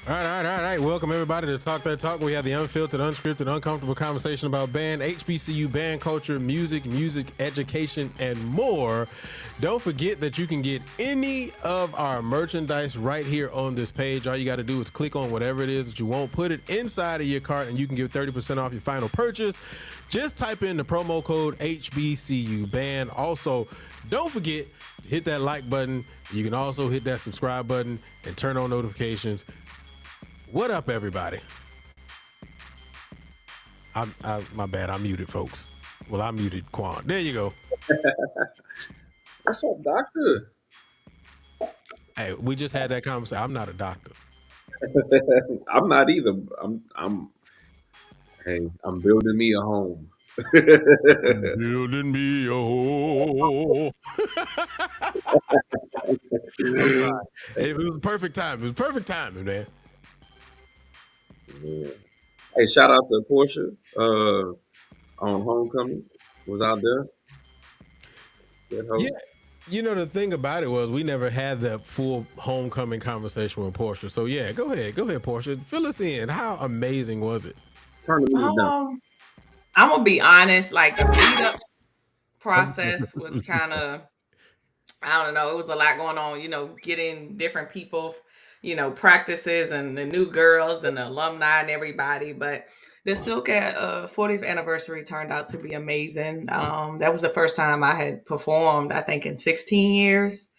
All right. Welcome everybody to Talk That Talk. We have the unfiltered, unscripted, uncomfortable conversation about band, HBCU, band culture, music education, and more. Don't forget that you can get any of our merchandise right here on this page. All you got to do is click on whatever it is that you want, put it inside of your cart, and you can get 30% off your final purchase. Just type in the promo code HBCU band. Also, don't forget to hit that like button. You can also hit that subscribe button and turn on notifications. What up, everybody? My bad. I muted, folks. Well, I muted Quan. There you go. What's up, doctor? Hey, we just had that conversation. I'm not a doctor. I'm not either. I'm building me a home. Building me a home. I'm sorry. It was perfect time. It was perfect timing, man. Yeah. Hey, shout out to Portia on homecoming. Was out there. Good Yeah. host. You know, the thing about it was we never had that full homecoming conversation with Portia. So, yeah, go ahead. Go ahead, Portia. Fill us in. How amazing was it? Turn the music down. I'm gonna be honest, like the lead up process was kind of, I don't know, it was a lot going on, getting different people, practices and the new girls and the alumni and everybody. But the Silk at 40th anniversary turned out to be amazing. That was the first time I had performed, I think, in 16 years.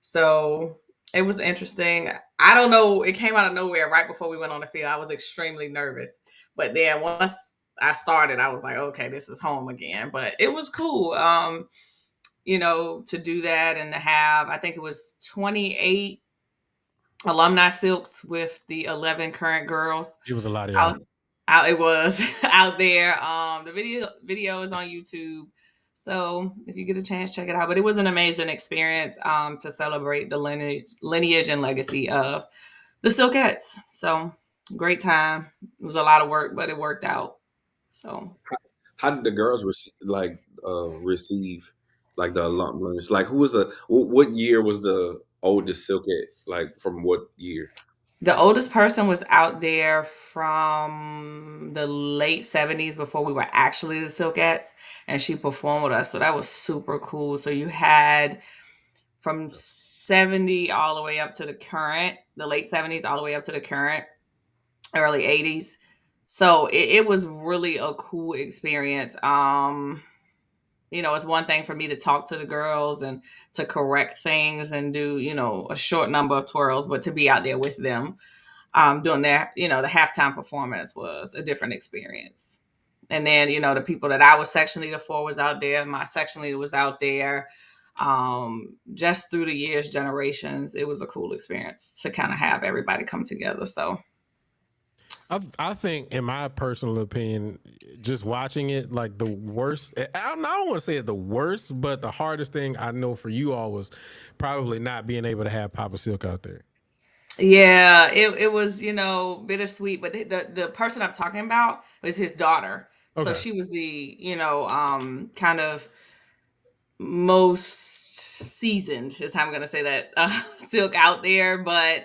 So it was interesting. I don't know, it came out of nowhere right before we went on the field. I was extremely nervous. But then once I started, I was like, okay, this is home again. But it was cool. To do that and to have, I think it was 28 alumni silks with the 11 current girls It was a lot of y'all. out it was out there. The video is on YouTube. So if you get a chance, check it out. But it was an amazing experience to celebrate the lineage and legacy of the Silkettes. So great time. It was a lot of work, but it worked out. So How did the girls receive like the alumnus? Like, who was what year was the oldest Silk at? Like, from what year? the oldest person was out there from the late 70s before we were actually the Silkettes, and she performed with us. So that was super cool. So you had from 70 all the way up to the current, the late 70s all the way up to the current, early 80s. So it was really a cool experience. It's one thing for me to talk to the girls and to correct things and do, a short number of twirls, but to be out there with them doing their, the halftime performance was a different experience. And then, the people that I was section leader for was out there. My section leader was out there. Just through the years, generations, it was a cool experience to kind of have everybody come together. So I think, in my personal opinion, just watching it, like the worst, I don't want to say it the worst, but the hardest thing I know for you all was probably not being able to have Papa Silk out there. yeah, it was, bittersweet. But the person I'm talking about was his daughter. So Okay. she was the, kind of most seasoned is how I'm gonna say that Silk out there. But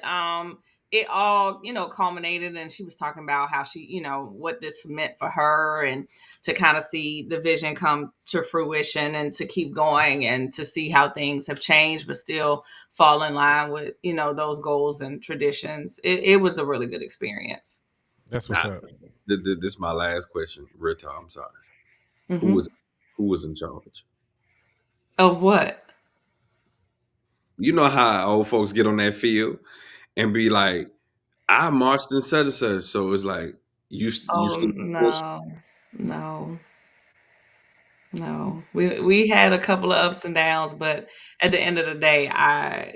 it all, culminated, and she was talking about how she, what this meant for her, and to kind of see the vision come to fruition and to keep going and to see how things have changed but still fall in line with, those goals and traditions. It was a really good experience. That's what's Nah, up. this is my last question. Real talk. I'm sorry. Who Hmm. was who was in charge? Of what? You know how old folks get on that field and be like, I marched in such and such. So it's like you Oh still push. no. No, we had a couple of ups and downs, but at the end of the day, I,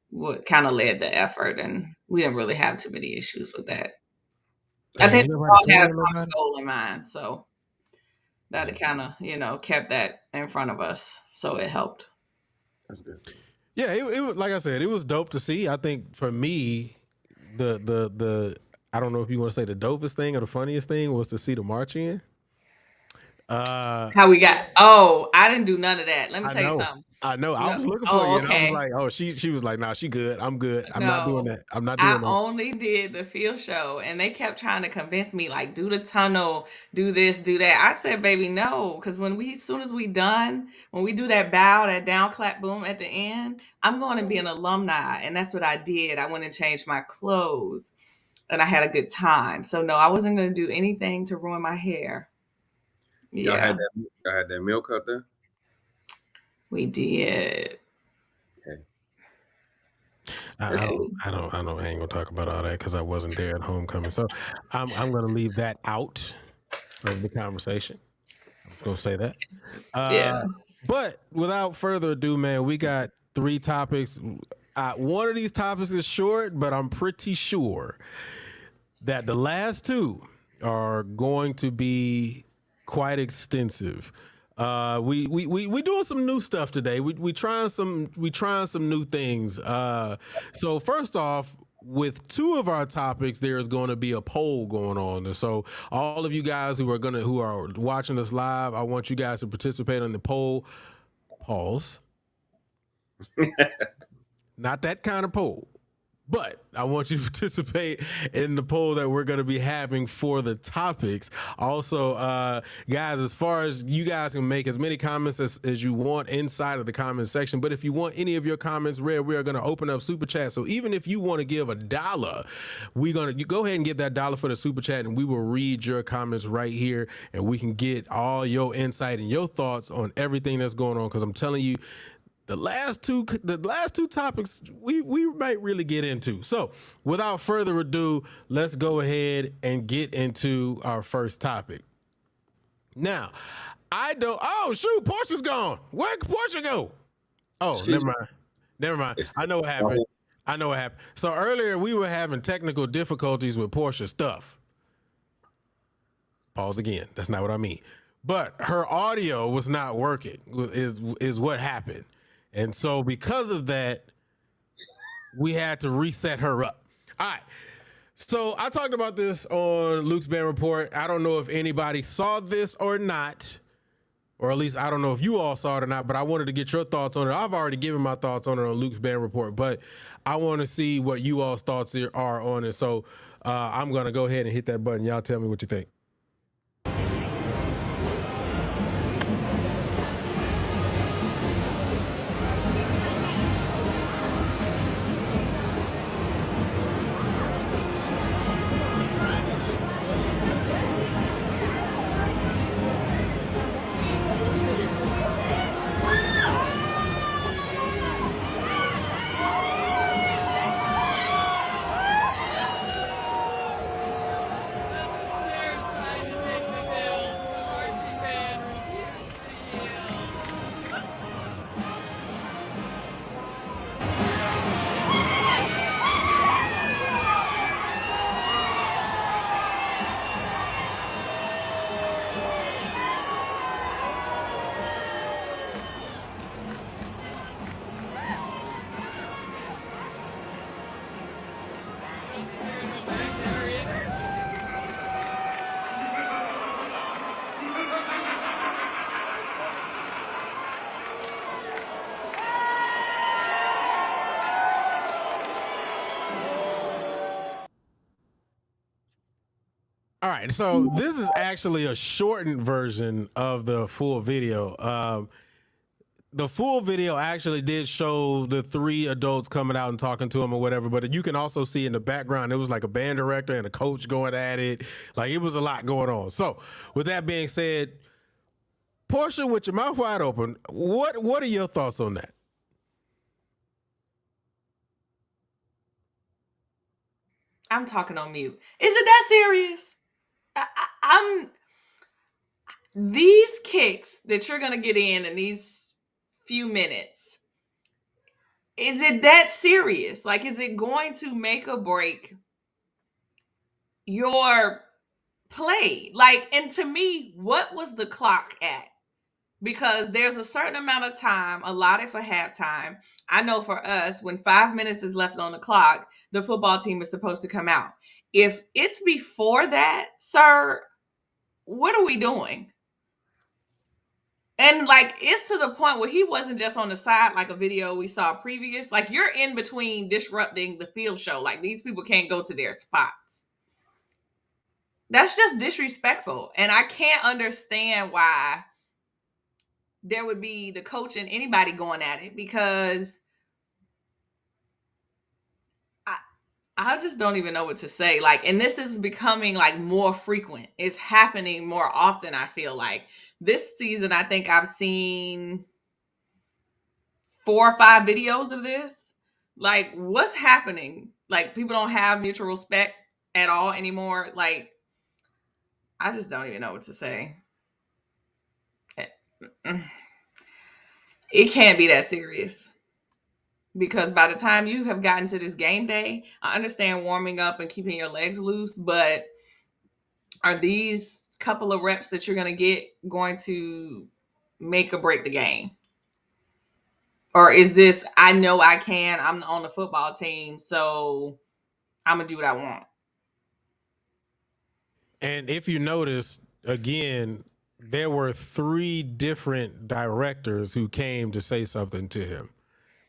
what kind of led the effort, and we didn't really have too many issues with that. I Dang, think ain't we nobody all had a swearing on common nobody. goal in mind, so that kind of, kept that in front of us, so it helped. That's good. Yeah, it was, like I said, it was dope to see. I think for me, the I don't know if you want to say the dopest thing or the funniest thing was to see the march in. Uh, How we got? Oh, I didn't do none of that. Let me I tell you know. something. I know. I No. was looking for Oh, you, and I was okay. like, "Oh, she was like, nah, she good. I'm good. I'm not doing No. that. I'm not doing I that." only did the field show, and they kept trying to convince me, like, do the tunnel, do this, do that. I said, baby, no, because as soon as we done, when we do that bow, that down clap, boom at the end, I'm going to be an alumni, and that's what I did. I went and changed my clothes, and I had a good time. So no, I wasn't going to do anything to ruin my hair. Yeah, y'all had that milk out there. we did. Okay. I ain't gonna talk about all that because I wasn't there at homecoming. So I'm gonna leave that out of the conversation. I'm just gonna say that. Yeah. But without further ado, man, we got 3 topics. One of these topics is short, but I'm pretty sure that the last 2 are going to be quite extensive. We doing some new stuff today. We trying some new things. So first off, with 2 of our topics, there is going to be a poll going on. And so all of you guys who are watching us live, I want you guys to participate in the poll. Pause. Not that kind of poll. But I want you to participate in the poll that we're going to be having for the topics. Also, guys, as far as you guys can make as many comments as you want inside of the comment section. But if you want any of your comments read, we are going to open up super chat. So even if you want to give $1, you go ahead and get that $1 for the super chat, and we will read your comments right here, and we can get all your insight and your thoughts on everything that's going on. Because I'm telling you, the last two topics we might really get into. So without further ado, let's go ahead and get into our first topic. Now, oh shoot, Portia's gone. Where'd Portia go? Oh, never mind. I know what happened. So earlier we were having technical difficulties with Portia's stuff. Pause again. That's not what I mean. But her audio was not working, is what happened. And so because of that, we had to reset her up. All right. So I talked about this on Luke's Band Report. I don't know if anybody saw this or not, or at least I don't know if you all saw it or not, but I wanted to get your thoughts on it. I've already given my thoughts on it on Luke's Band Report, but I want to see what you all's thoughts are on it. So I'm going to go ahead and hit that button. Y'all tell me what you think. All right, so this is actually a shortened version of the full video. The full video actually did show the 3 adults coming out and talking to him or whatever, but you can also see in the background, it was like a band director and a coach going at it. Like, it was a lot going on. So with that being said, Portia, with your mouth wide open, what are your thoughts on that? I'm talking on mute. Is it that serious? I'm these kicks that you're gonna get in these few minutes. Is it that serious? Like, is it going to make or break your play? Like, and to me, what was the clock at? Because there's a certain amount of time allotted for halftime. I know for us, when 5 minutes is left on the clock, the football team is supposed to come out. If it's before that, sir, what are we doing? And like it's to the point where he wasn't just on the side like a video we saw previous. Like you're in between disrupting the field show. Like these people can't go to their spots. That's just disrespectful. And I can't understand why there would be the coach and anybody going at it because I just don't even know what to say. Like, and this is becoming like more frequent. It's happening more often, I feel like. This season, I think I've seen 4 or 5 videos of this. Like, what's happening? Like, people don't have mutual respect at all anymore. Like, I just don't even know what to say. It can't be that serious. Because by the time you have gotten to this game day, I understand warming up and keeping your legs loose, but are these couple of reps that you're going to get going to make or break the game? Or is this, I know I can, I'm on the football team, so I'm going to do what I want? And if you notice, again, there were 3 different directors who came to say something to him,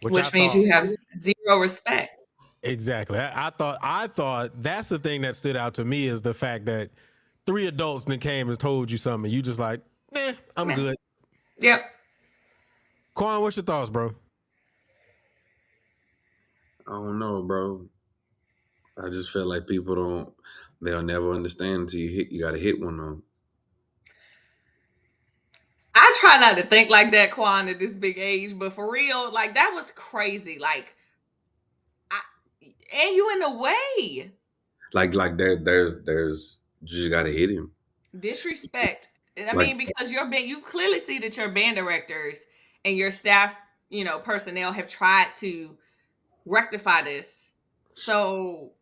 which I Which means thought you have zero respect. exactly. I thought that's the thing that stood out to me is the fact that 3 adults that came and told you something, and you just like, I'm good. Yep. Quan, what's your thoughts, bro? I don't know, bro. I just feel like they'll never understand until you got to hit one of them. I try not to think like that, Quan, at this big age, but for real, like that was crazy. Like, and you in the way. Like there's you just got to hit him. Disrespect. And I Like mean, because you clearly see that your band directors and your staff, personnel have tried to rectify this. So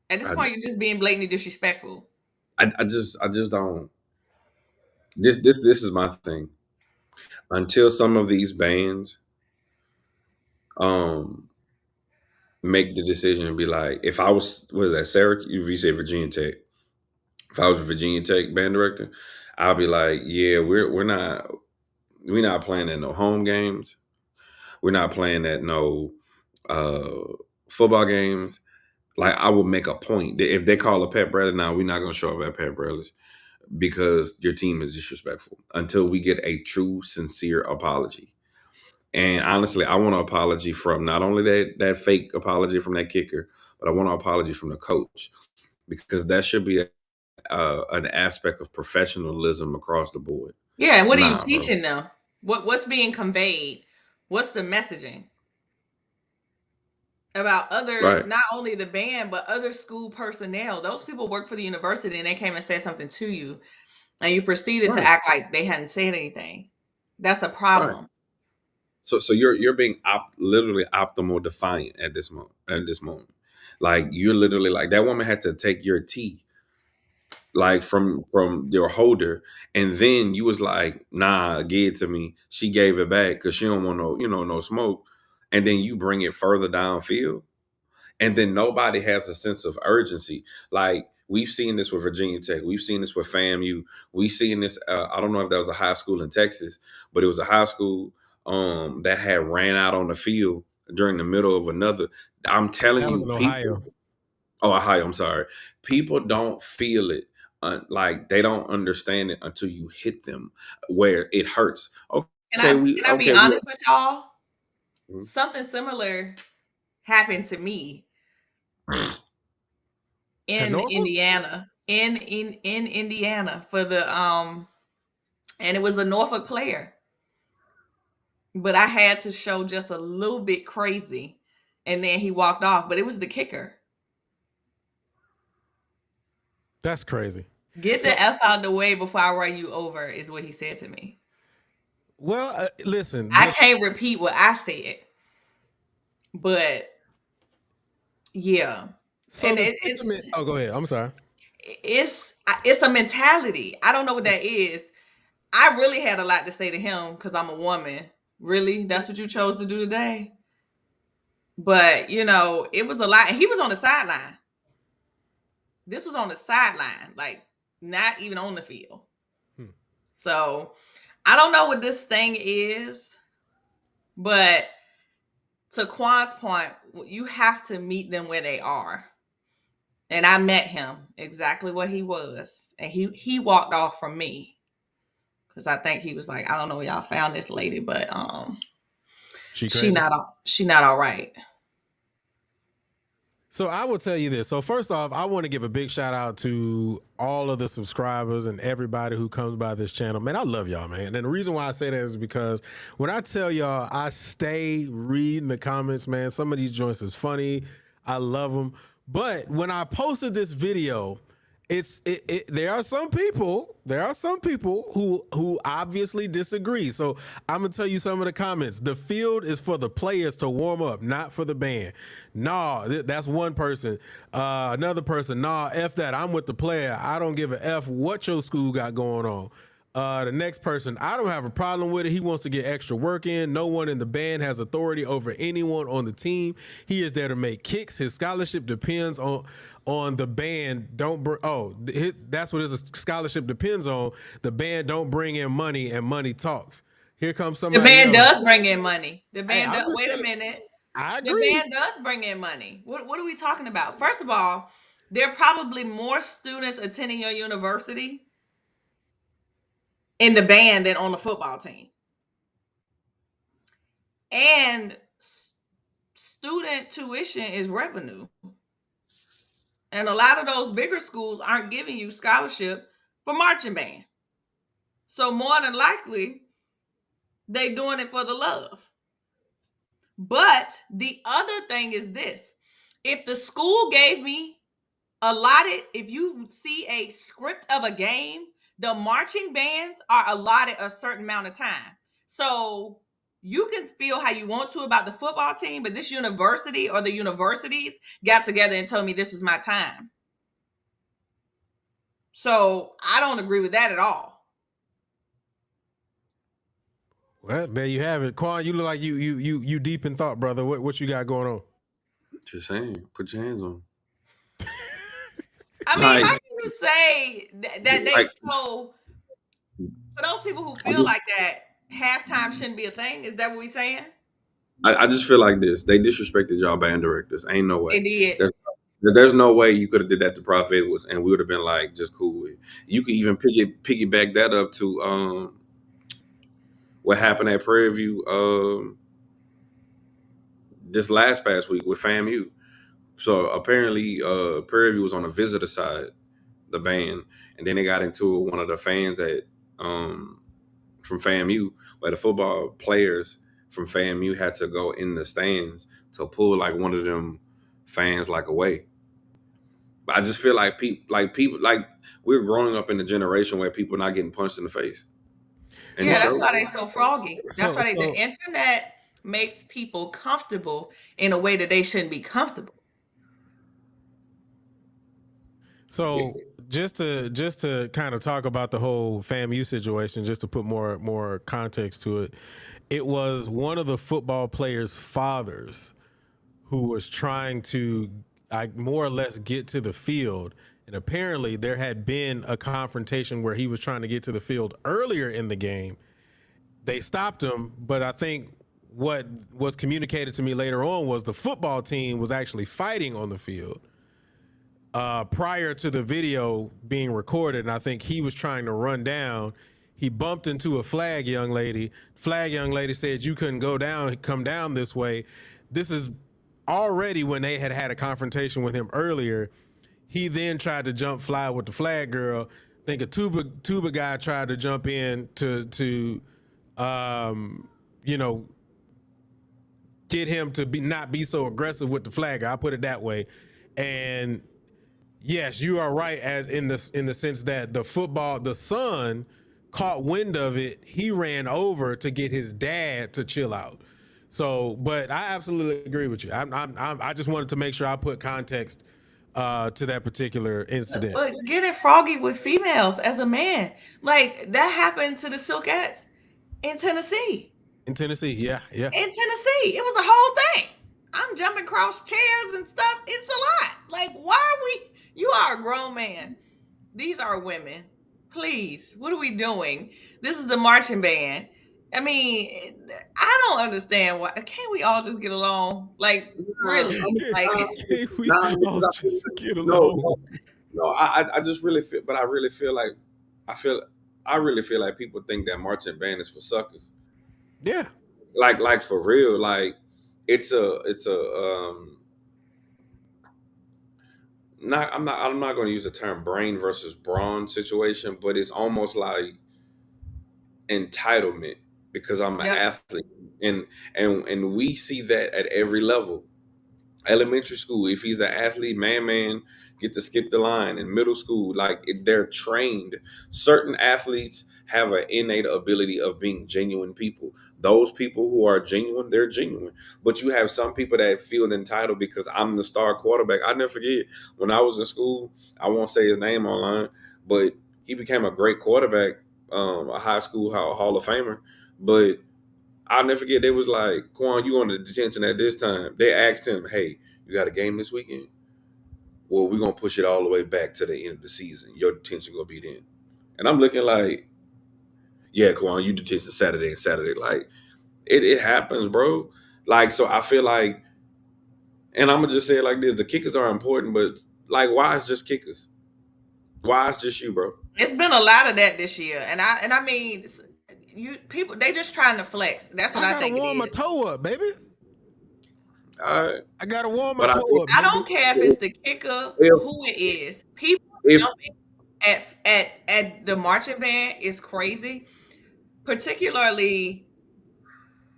at this I, point, you're just being blatantly disrespectful. I just don't. This is my thing. Until some of these bands um make the decision and be like, if I was that Syracuse, if you say Virginia Tech, if I was a Virginia Tech band director, I'll be like, yeah, we're not playing at no home games. We're not playing at no uh football games. Like I would make a point that if they call a pep rally now, we're not gonna show up at pep rallies because your team is disrespectful until we get a true, sincere apology. And honestly, I want an apology from not only that fake apology from that kicker, but I want an apology from the coach because that should be an aspect of professionalism across the board. Yeah, and what are you Nah, bro. teaching them? What's being conveyed? What's the messaging about other, Right, not only the band, but other school personnel? Those people work for the university and they came and said something to you, and you proceeded to right, act like they hadn't said anything. That's a right. problem. So you're being literally optimal defiant at this moment. At this moment, like you're literally like that woman had to take your tea like from your holder, and then you was like, nah, give it to me. She gave it back because she don't want no smoke, and then you bring it further downfield, and then nobody has a sense of urgency. Like we've seen this with Virginia Tech, we've seen this with FAMU, we've seen this. I don't know if that was a high school in Texas, but it was a high school that had ran out on the field during the middle of another. I'm telling That was you, in people. Ohio. Oh, Ohio. I'm sorry. People don't feel it. Like they don't understand it until you hit them where it hurts. Can I We can I be okay. We honest with y'all? Mhm. Something similar happened to me At in Norfolk? Indiana. In Indiana for the and it was a Norfolk player. But I had to show just a little bit crazy and then he walked off, but it was the kicker. That's crazy. Get So, the F out the way before I run you over is what he said to me. well, listen, I just can't repeat what I said, but yeah. so And the it's sentiment. Oh, go ahead. I'm sorry. it's a mentality. I don't know what that is. I really had a lot to say to him because I'm a woman. Really? That's what you chose to do today? But it was a lot. And he was on the sideline. This was on the sideline, like not even on the field. Hmm. So I don't know what this thing is, but to Quan's point, you have to meet them where they are. And I met him exactly what he was. And he walked off from me. Because I think he was like, I don't know where y'all found this lady, but She crazy. she not all right. So I will tell you this. So first off, I want to give a big shout out to all of the subscribers and everybody who comes by this channel. Man, I love y'all, man. And the reason why I say that is because when I tell y'all I stay reading the comments, man, some of these joints is funny. I love them. But when I posted this video, there are some people who obviously disagree. So I'm gonna tell you some of the comments. The field is for the players to warm up, not for the band. Nah, that's one person. Another person, nah, F that. I'm with the player. I don't give a F what your school got going on. The next person, I don't have a problem with it. He wants to get extra work in. No one in the band has authority over anyone on the team. He is there to make kicks. His scholarship depends on the band. That's what his scholarship depends on. The band don't bring in money, and money talks. Here comes The somebody band else. does bring in money. The band Hey, does. Wait a minute. I The agree. band does bring in money. What are we talking about? First of all, there are probably more students attending your university in the band than on the football team. And student tuition is revenue. And a lot of those bigger schools aren't giving you scholarship for marching band. So more than likely, they doing it for the love. But the other thing is this. If the school gave me allotted, if you see a script of a game, the marching bands are allotted a certain amount of time. So you can feel how you want to about the football team, but this university or the universities got together and told me this was my time. So I don't agree with that at all. Well, there you have it. Quan, you look like you deep in thought, brother. What you got going on? Just saying, put your hands on. I mean, Like, how can you say that they like, so for those people who I feel just, like that, halftime shouldn't be a thing? Is that what we saying? I just feel like this. They disrespected y'all band directors. Ain't no way. They did. There's no way you could have did that to Prophet and we would have been like just cool with it. You could even piggyback that up to what happened at Prairie View this last past week with FAMU. So apparently Prairie View was on the visitor side, the band, and then they got into one of the fans at from FAMU, where the football players from FAMU had to go in the stands to pull like one of them fans like away. But I just feel like people like we're growing up in a generation where people are not getting punched in the face. And Yeah, that's why they so froggy. That's why the So internet makes people comfortable in a way that they shouldn't be comfortable. So just to kind of talk about the whole FAMU situation, just to put more context to it, it was one of the football players' fathers who was trying to more or less get to the field. And apparently there had been a confrontation where he was trying to get to the field earlier in the game. They stopped him, but I think what was communicated to me later on was the football team was actually fighting on the field prior to the video being recorded. And I think he was trying to run down. He bumped into a flag young lady. Flag young lady said you couldn't come down this way. This is already when they had a confrontation with him earlier. He then tried to jump fly with the flag girl. I think a tuba guy tried to jump in to get him to not be so aggressive with the flag. I'll put it that way. And yes, you are right, as in the sense that the son caught wind of it. He ran over to get his dad to chill out. So, but I absolutely agree with you. I just wanted to make sure I put context to that particular incident. But getting froggy with females as a man, like that happened to the Silkettes in Tennessee. In Tennessee, yeah. In Tennessee, it was a whole thing. I'm jumping across chairs and stuff. It's a lot. Like, why are we? You are a grown man. These are women. Please, what are we doing? This is the marching band. I mean, I don't understand why. Can't we all just get along? Like, Nah, really? Like, Can we because all I feel just like, get no, along? no, no. I just really feel, but I really feel like I feel I really feel like people think that marching band is for suckers. Yeah. Like for real. Like it's a not I'm not going to use the term brain versus brawn situation, but it's almost like entitlement because I'm an yep. athlete, and and we see that at every level. Elementary school, if he's the athlete, man, get to skip the line. In middle school, like they're trained. Certain athletes have an innate ability of being genuine people. Those people who are genuine, they're genuine. But you have some people that feel entitled because I'm the star quarterback. I never forget when I was in school. I won't say his name online, but he became a great quarterback, a high school Hall of Famer. But I'll never forget. They was like, Quan, you on the detention at this time. They asked him, hey, you got a game this weekend? Well, we're gonna push it all the way back to the end of the season. Your detention gonna be then. And I'm looking like, yeah, Quan, you detention Saturday and Saturday. Like, it happens, bro. Like, so I feel like, and I'm gonna just say it like this: the kickers are important, but like, why is just kickers? Why is just you, bro? It's been a lot of that this year, and I mean, you people they just trying to flex. That's what I I gotta think it warm my is. toe up, baby. All right, I gotta warm my but I toe think up, I baby. don't care if it's the kicker, if who it is. People if jumping at the marching band is crazy, particularly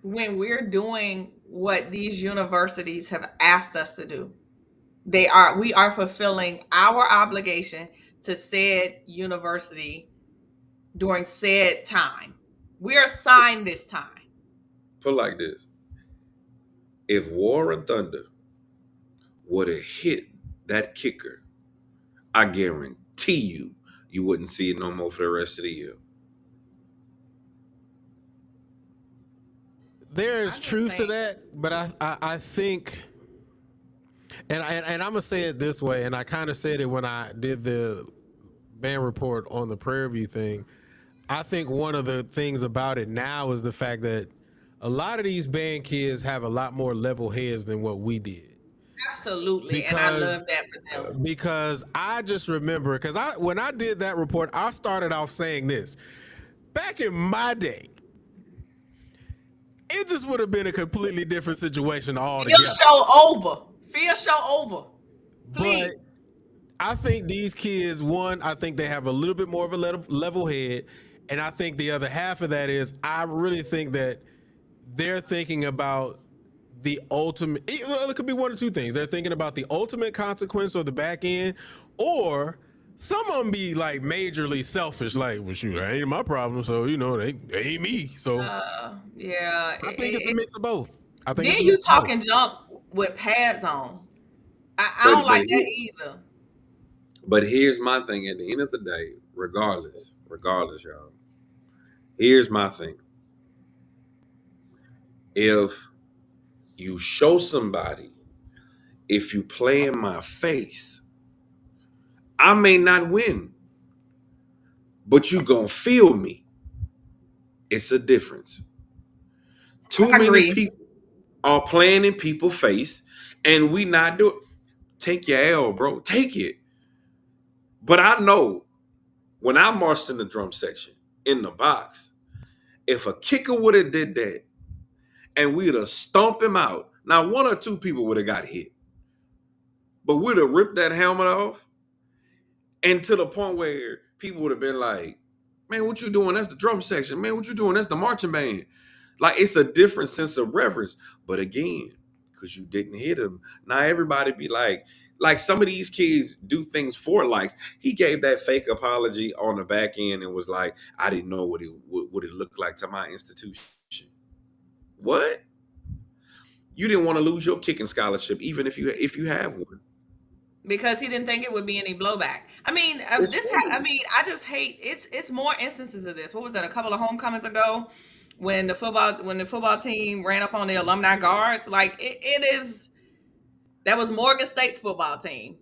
when we're doing what these universities have asked us to do. We are fulfilling our obligation to said university during said time. We are assigned this time. put it like this, if War and Thunder would have hit that kicker, I guarantee you wouldn't see it no more for the rest of the year. There's I just truth to think that, but I think, and I'm gonna say it this way, and I kind of said it when I did the band report on the Prairie View thing. I think one of the things about it now is the fact that a lot of these band kids have a lot more level heads than what we did. absolutely, and I Because love that for them. because I just remember because I when I did that report, I started off saying this. Back in my day, it just would have been a completely different situation Field altogether. show over. Field show over. But Please. I think these kids, one, I think they have a little bit more of a level head. And I think the other half of that is I really think that they're thinking about the ultimate. It could be one or two things. They're thinking about the ultimate consequence or the back end, or some of them be like majorly selfish. Like, well, shoot, that ain't my problem. So they ain't me. So Yeah. I think it's a mix of both. I think it's Then a you mix of both. talking junk with pads on. I don't But like that either. here's my thing. At the end of the day, regardless, y'all. Here's my thing. If you show somebody, if you play in my face, I may not win, but you gonna feel me. It's a difference. Too I many agree. people are playing in people's face, and we not do it. Take your L, bro. Take it. But I know when I marched in the drum section in the box, if a kicker would have did that and we'd have stomped him out, now one or two people would have got hit, but we'd have ripped that helmet off, and to the point where people would have been like, "Man, what you doing? That's the drum section. Man, what you doing? That's the marching band." Like it's a different sense of reverence. But again, because you didn't hit him, now everybody be like some of these kids do things for likes. He gave that fake apology on the back end and was like, "I didn't know what it looked like to my institution." What? You didn't want to lose your kicking scholarship, even if you have one. Because he didn't think it would be any blowback. I mean, It's I funny. mean, I just hate it's more instances of this. What was that? A couple of homecomings ago, when the football team ran up on the alumni guards. Like it is that was Morgan State's football team.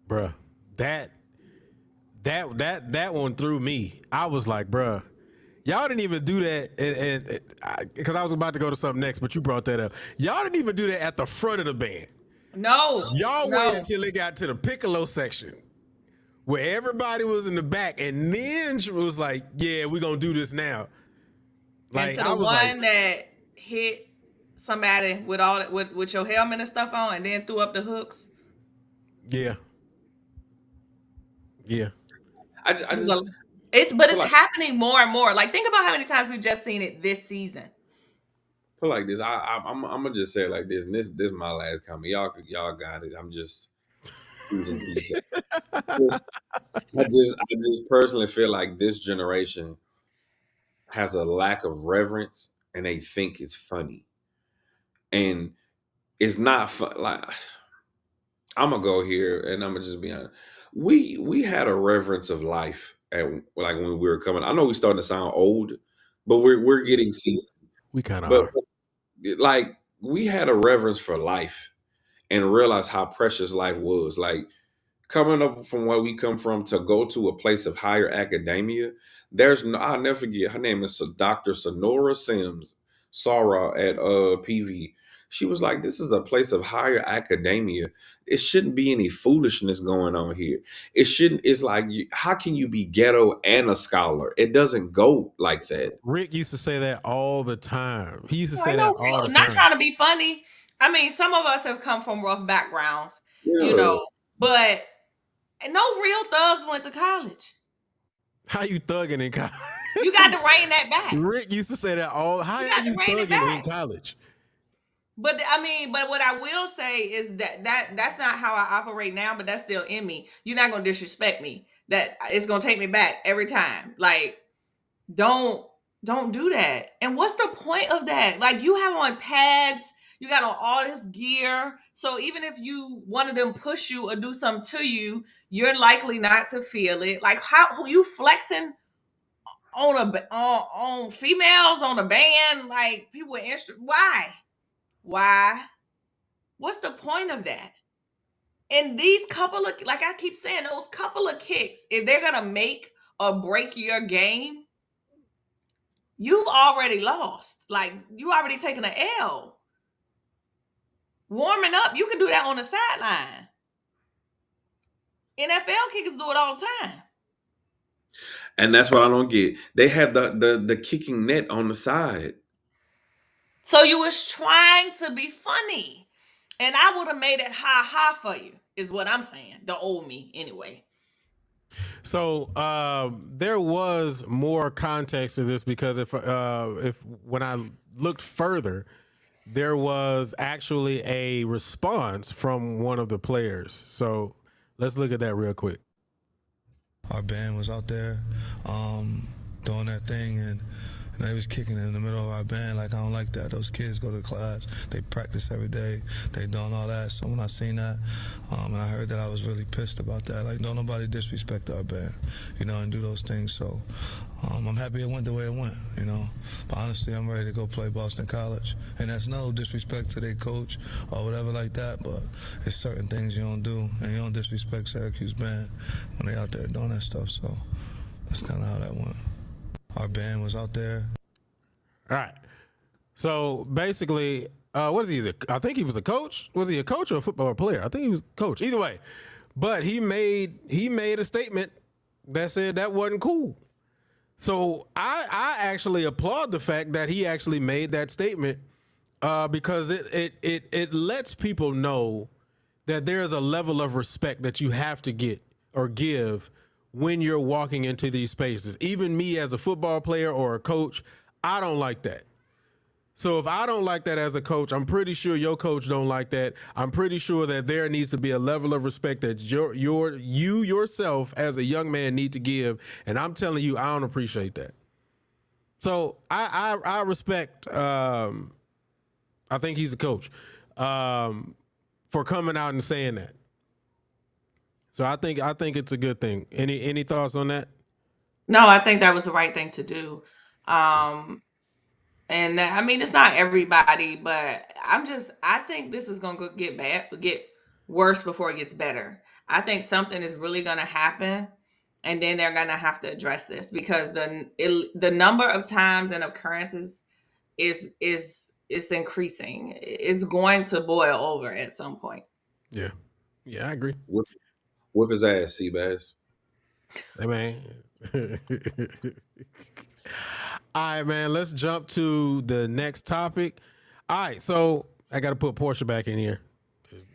Bruh, that That one threw me. I was like, bruh, y'all didn't even do that, and because I was about to go to something next, but you brought that up. Y'all didn't even do that at the front of the band. No, Y'all waited no. until it got to the piccolo section where everybody was in the back, and then she was like, "Yeah, we're gonna do this now." And Like to I the was like, one that hit somebody with all that with your helmet and stuff on, and then threw up the hooks. "Yeah, yeah." I It was a, just but feel it's like happening more and more. Like think about how many times we've just seen it this season. feel like this. I'm gonna just say it like this, and this is my last comment. Y'all got it. I'm just speaking piece. I just personally feel like this generation has a lack of reverence, and they think it's funny, and it's not fun. Like I'm gonna go here, and I'm gonna just be honest. We had a reverence of life at like when we were coming. I know we're starting to sound old, but we're getting seasoned. We kind of But are. like we had a reverence for life and realized how precious life was. Like coming up from where we come from to go to a place of higher academia, there's no, I'll never forget, her name is Dr. Sonora Sims, Sarah at PV. She was like, this is a place of higher academia. It shouldn't be any foolishness going on here. It shouldn't, it's like, how can you be ghetto and a scholar? It doesn't go like that. Rick used to say that all the time. He used to No, I say that know, all the not time. trying to be funny. I mean, some of us have come from rough backgrounds, you Yeah. know, but no real thugs went to college. How you thugging in college? You got to rein that back. Rick used to say that all. How You are got to you rein it thugging in back. college? But I mean, but what I will say is that's not how I operate now, but that's still in me. You're not gonna disrespect me. That it's gonna take me back every time. Like, don't don't do that. And what's the point of that? Like you have on pads, you got on all this gear. So even if you one of them push you or do something to you, you're likely not to feel it. Like how you flexing on on females on a band, like people with instrument. Why? Why? What's the point of that? And these couple of, like I keep saying, those couple of kicks, if they're gonna make or break your game, you've already lost. Like you already taken an L. Warming up, you can do that on the sideline. NFL kickers do it all the time. And that's what I don't get. They have the kicking net on the side. So you was trying to be funny. And I would have made it ha ha for you, is what I'm saying. The old me, anyway. So there was more context to this because if when I looked further, there was actually a response from one of the players. So let's look at that real quick. Our band was out there doing their thing, and they was kicking in the middle of our band. Like, I don't like that. Those kids go to class, they practice every day, they doing all that. So when I seen that, and I heard that, I was really pissed about that. Like, don't nobody disrespect our band, and do those things. So I'm happy it went the way it went, But honestly, I'm ready to go play Boston College. And that's no disrespect to their coach or whatever like that, but it's certain things you don't do, and you don't disrespect Syracuse band when they out there doing that stuff. So that's kind of how that went. Our band was out there. All right. So basically, what is he? I think he was a coach. Was he a coach or a football player? I think he was a coach. Either way, but he made a statement that said that wasn't cool. So I actually applaud the fact that he actually made that statement because it lets people know that there's a level of respect that you have to get or give when you're walking into these spaces. Even me as a football player or a coach, I don't like that. So if I don't like that as a coach, I'm pretty sure your coach don't like that. I'm pretty sure that there needs to be a level of respect that you yourself as a young man need to give. And I'm telling you, I don't appreciate that. So I respect. I think he's a coach for coming out and saying that. So I think it's a good thing. Any thoughts on that? No, I think that was the right thing to do. And I mean, it's not everybody, but I think this is going to get worse before it gets better. I think something is really going to happen And then they're gonna have to address this because the number of times and occurrences is increasing. It's going to boil over at some point. Yeah. Yeah, I agree. Whip his ass, Seabass. Hey, man. All right, man. Let's jump to the next topic. All right, so I got to put Portia back in here.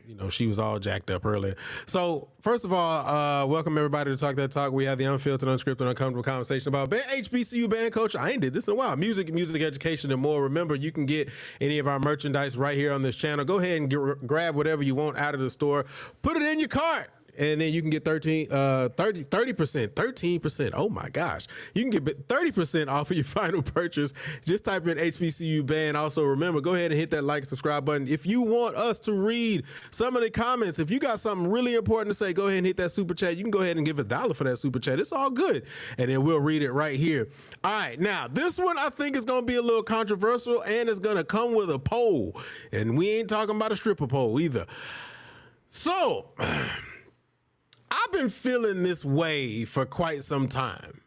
You know, she was all jacked up earlier. So, first of all, welcome everybody to Talk That Talk. We have the unfiltered, unscripted, uncomfortable conversation about HBCU band culture. I ain't did this in a while. Music, education, and more. Remember, you can get any of our merchandise right here on this channel. Go ahead and grab whatever you want out of the store. Put it in your cart. And then you can get 13%. Oh my gosh. You can get 30% off of your final purchase. Just type in HBCU band. Also, remember, go ahead and hit that like and subscribe button. If you want us to read some of the comments, if you got something really important to say, go ahead and hit that super chat. You can go ahead and give $1 for that super chat. It's all good. And then we'll read it right here. All right. Now, this one I think is going to be a little controversial and it's going to come with a poll. And we ain't talking about a stripper pole either. So, I've been feeling this way for quite some time.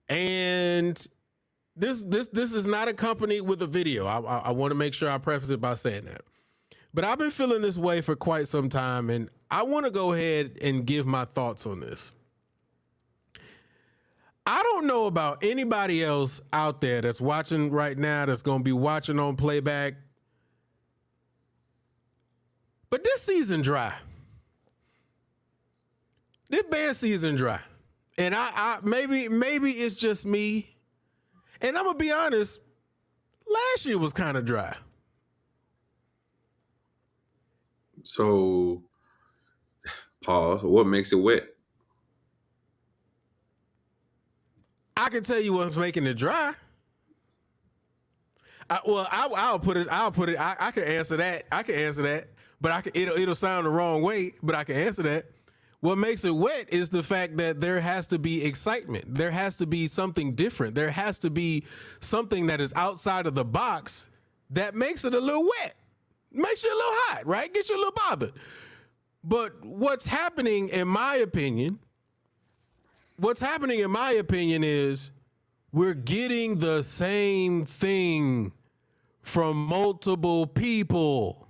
And this is not accompanied with a video. I want to make sure I preface it by saying that. But I've been feeling this way for quite some time, and I want to go ahead and give my thoughts on this. I don't know about anybody else out there that's watching right now that's going to be watching on playback, but this season dry. This band season dry. And I maybe it's just me. And I'm gonna be honest, last year was kind of dry. So, pause. What makes it wet? I can tell you what's making it dry. I'll put it. I can answer that. But it'll sound the wrong way. But I can answer that. What makes it wet is the fact that there has to be excitement. There has to be something different. There has to be something that is outside of the box that makes it a little wet. Makes you a little hot, right? Gets you a little bothered. But what's happening, in my opinion, is we're getting the same thing from multiple people.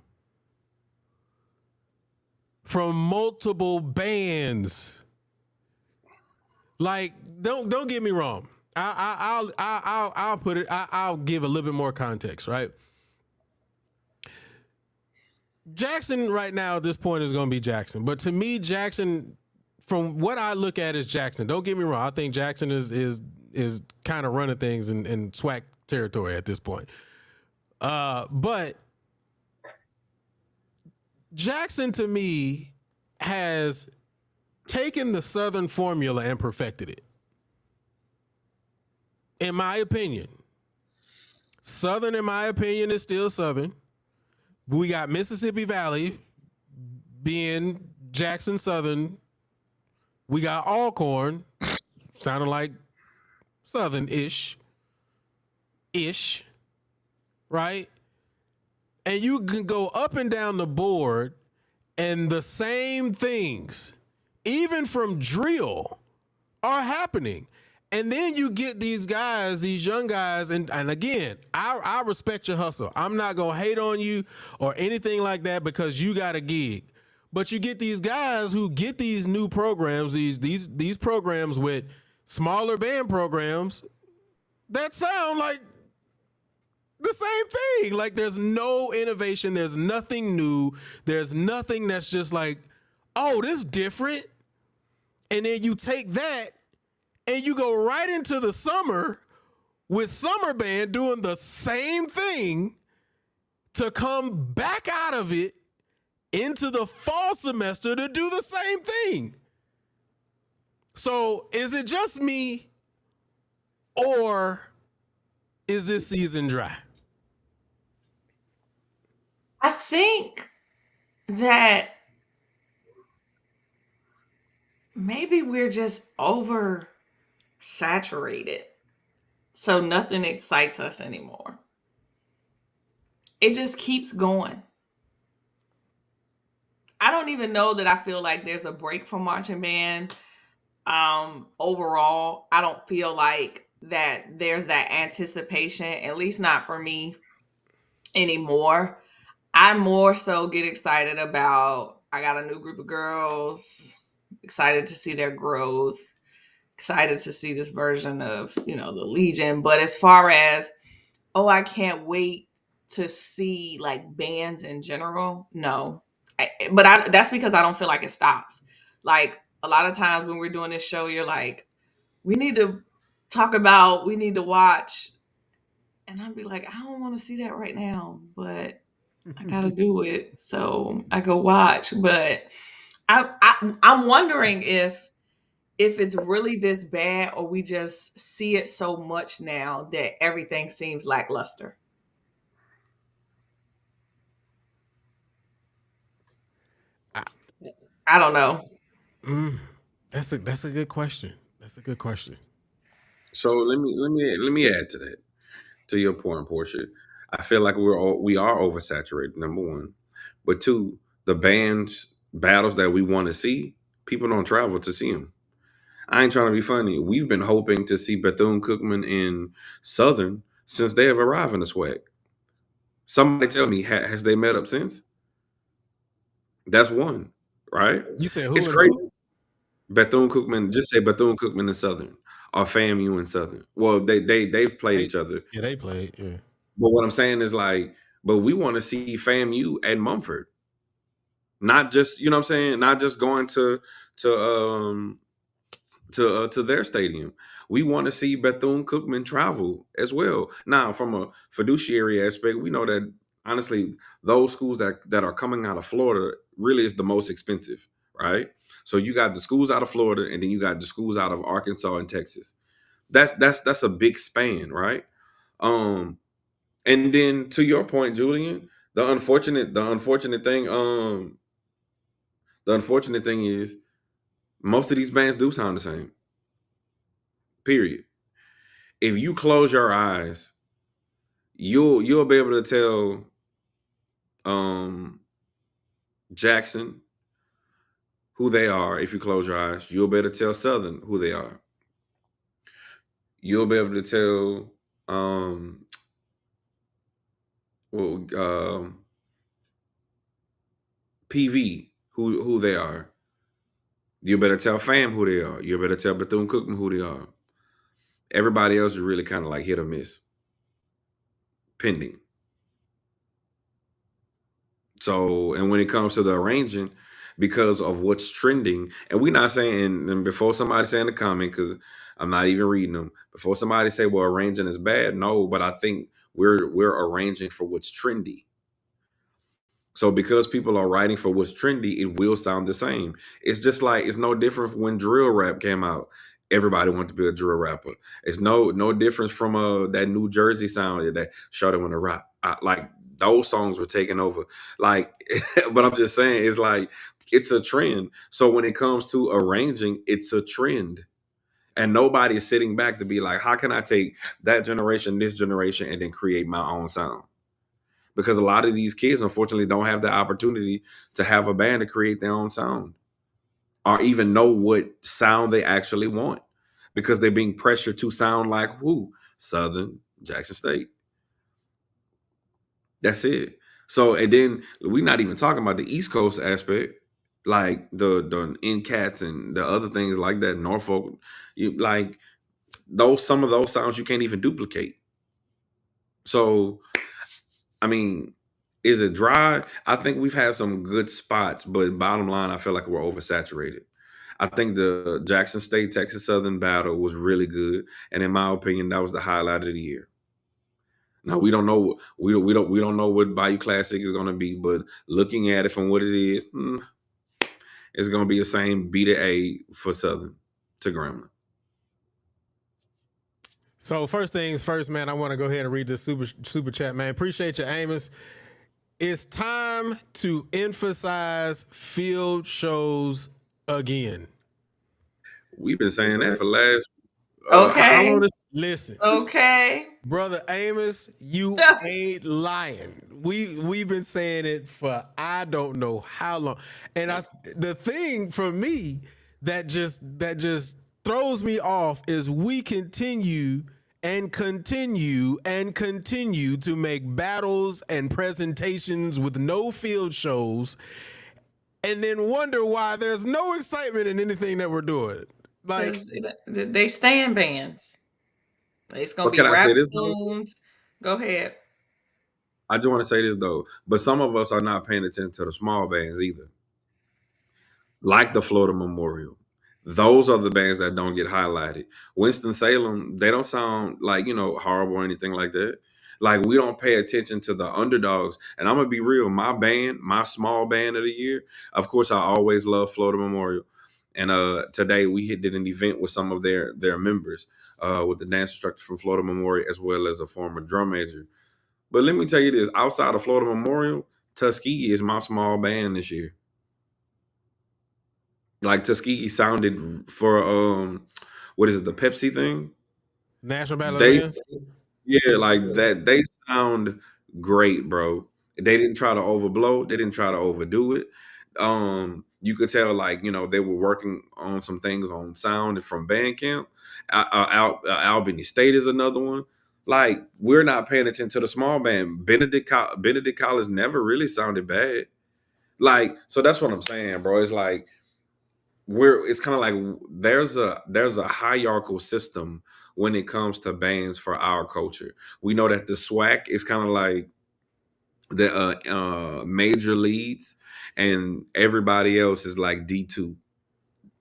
From multiple bands. Like, don't get me wrong. I'll put it. I'll give a little bit more context, right? Jackson right now at this point is going to be Jackson, but to me, Jackson, from what I look at, is Jackson. Don't get me wrong. I think Jackson is kind of running things in SWAC territory at this point. But Jackson, to me, has taken the Southern formula and perfected it. In my opinion. Southern, in my opinion, is still Southern. We got Mississippi Valley being Jackson Southern. We got Alcorn, sounding like Southern-ish, right? And you can go up and down the board and the same things, even from drill, are happening. And then you get these guys, these young guys, and again, I respect your hustle. I'm not going to hate on you or anything like that because you got a gig. But you get these guys who get these new programs, these programs with smaller band programs that sound like the same thing. Like, there's no innovation. There's nothing new. There's nothing that's just like, oh, this is different. And then you take that and you go right into the summer with summer band doing the same thing to come back out of it into the fall semester to do the same thing. So is it just me, or is this season dry? I think that maybe we're just oversaturated, so nothing excites us anymore. It just keeps going. I don't even know that I feel like there's a break from marching band. Overall, I don't feel like that there's that anticipation, at least not for me anymore. I more so get excited about I got a new group of girls, excited to see their growth, excited to see this version of, the Legion. But as far as, oh, I can't wait to see like bands in general, no. That's because I don't feel like it stops. Like a lot of times when we're doing this show, you're like, we need to we need to watch. And I'd be like, I don't want to see that right now, but I gotta do it. So I go watch. But I'm wondering if it's really this bad or we just see it so much now that everything seems lackluster. I, I don't know. that's a good question. That's a good question. So let me add to that. To your point, Portia, I feel like we are oversaturated. Number one, but two, the bands battles that we want to see, people don't travel to see them. I ain't trying to be funny. We've been hoping to see Bethune Cookman in Southern since they have arrived in the swag. Somebody tell me, has they met up since? That's one, right? You said who It's and crazy. who? Bethune Cookman, just say Bethune Cookman and Southern, or FAMU and Southern. Well, they've played They, each other. yeah, they played. Yeah. But what I'm saying is like, but we want to see FAMU at Mumford, not just what I'm saying, not just going to um to their stadium. We want to see Bethune Cookman travel as well. Now, from a fiduciary aspect, we know that honestly, those schools that are coming out of Florida really is the most expensive, right? So you got the schools out of Florida, and then you got the schools out of Arkansas and Texas. That's a big span, right? Um, and then to your point, Julian, the unfortunate thing is most of these bands do sound the same. Period. If you close your eyes, you'll be able to tell um Jackson who they are. If you close your eyes, you'll be able to tell Southern who they are. You'll be able to tell well, PV who they are. You better tell Fam who they are. You better tell Bethune Cookman who they are. Everybody else is really kind of like hit or miss, pending. So, and when it comes to the arranging, because of what's trending, and we're not saying, and before somebody say in the comment, because I'm not even reading them, before somebody say, well, arranging is bad, no, but I think we're arranging for what's trendy. So because people are writing for what's trendy, it will sound the same. It's just like it's no different when drill rap came out. Everybody wanted to be a drill rapper. It's no difference from that New Jersey sound that Shawty Wanna Rap. Like those songs were taking over. Like, but I'm just saying, it's like it's a trend. So when it comes to arranging, it's a trend. And nobody is sitting back to be like, how can I take that generation, this generation, and then create my own sound? Because a lot of these kids unfortunately don't have the opportunity to have a band to create their own sound or even know what sound they actually want because they're being pressured to sound like who? Southern, Jackson State. That's it. So, and then we're not even talking about the East Coast aspect, like the NCATs and the other things like that, Norfolk. Like some of those sounds you can't even duplicate. So I mean, is it dry? I think we've had some good spots, but bottom line, I feel like we're oversaturated. I think the Jackson State Texas Southern battle was really good, and in my opinion, that was the highlight of the year. Now we don't know we don't know what Bayou Classic is going to be, but looking at it from what it is, it's going to be the same B to A for Southern to Grambling. So first things first, man. I want to go ahead and read this super chat, man. Appreciate you, Amos. It's time to emphasize field shows again. We've been saying that for last how Okay. long? Listen, Okay. brother Amos, you ain't lying. We've been saying it for I don't know how long. And the thing for me that just throws me off is we continue and continue and continue to make battles and presentations with no field shows and then wonder why there's no excitement in anything that we're doing. Like, Because they stand bands. It's gonna But be can I rap say this though? tunes. Go ahead. I just want to say this though. But some of us are not paying attention to the small bands either, like the Florida Memorial. Those are the bands that don't get highlighted. Winston-Salem, they don't sound like, horrible or anything like that. Like, we don't pay attention to the underdogs. And I'm going to be real. My band, my small band of the year, of course, I always love Florida Memorial. And today we did an event with some of their members, with the dance instructor from Florida Memorial, as well as a former drum major. But let me tell you this, outside of Florida Memorial, Tuskegee is my small band this year. Like, Tuskegee sounded for what is it, the Pepsi thing? National Battle of the They Bands? Yeah, like that. They sound great, bro. They didn't try to overblow. They didn't try to overdo it. You could tell, like, they were working on some things on sound from Bandcamp. Albany State is another one. Like, we're not paying attention to the small band. Benedict College never really sounded bad. Like, so that's what I'm saying, bro. It's like it's kind of like there's a hierarchical system when it comes to bands for our culture. We know that the SWAC is kind of like the major leads, and everybody else is like D2,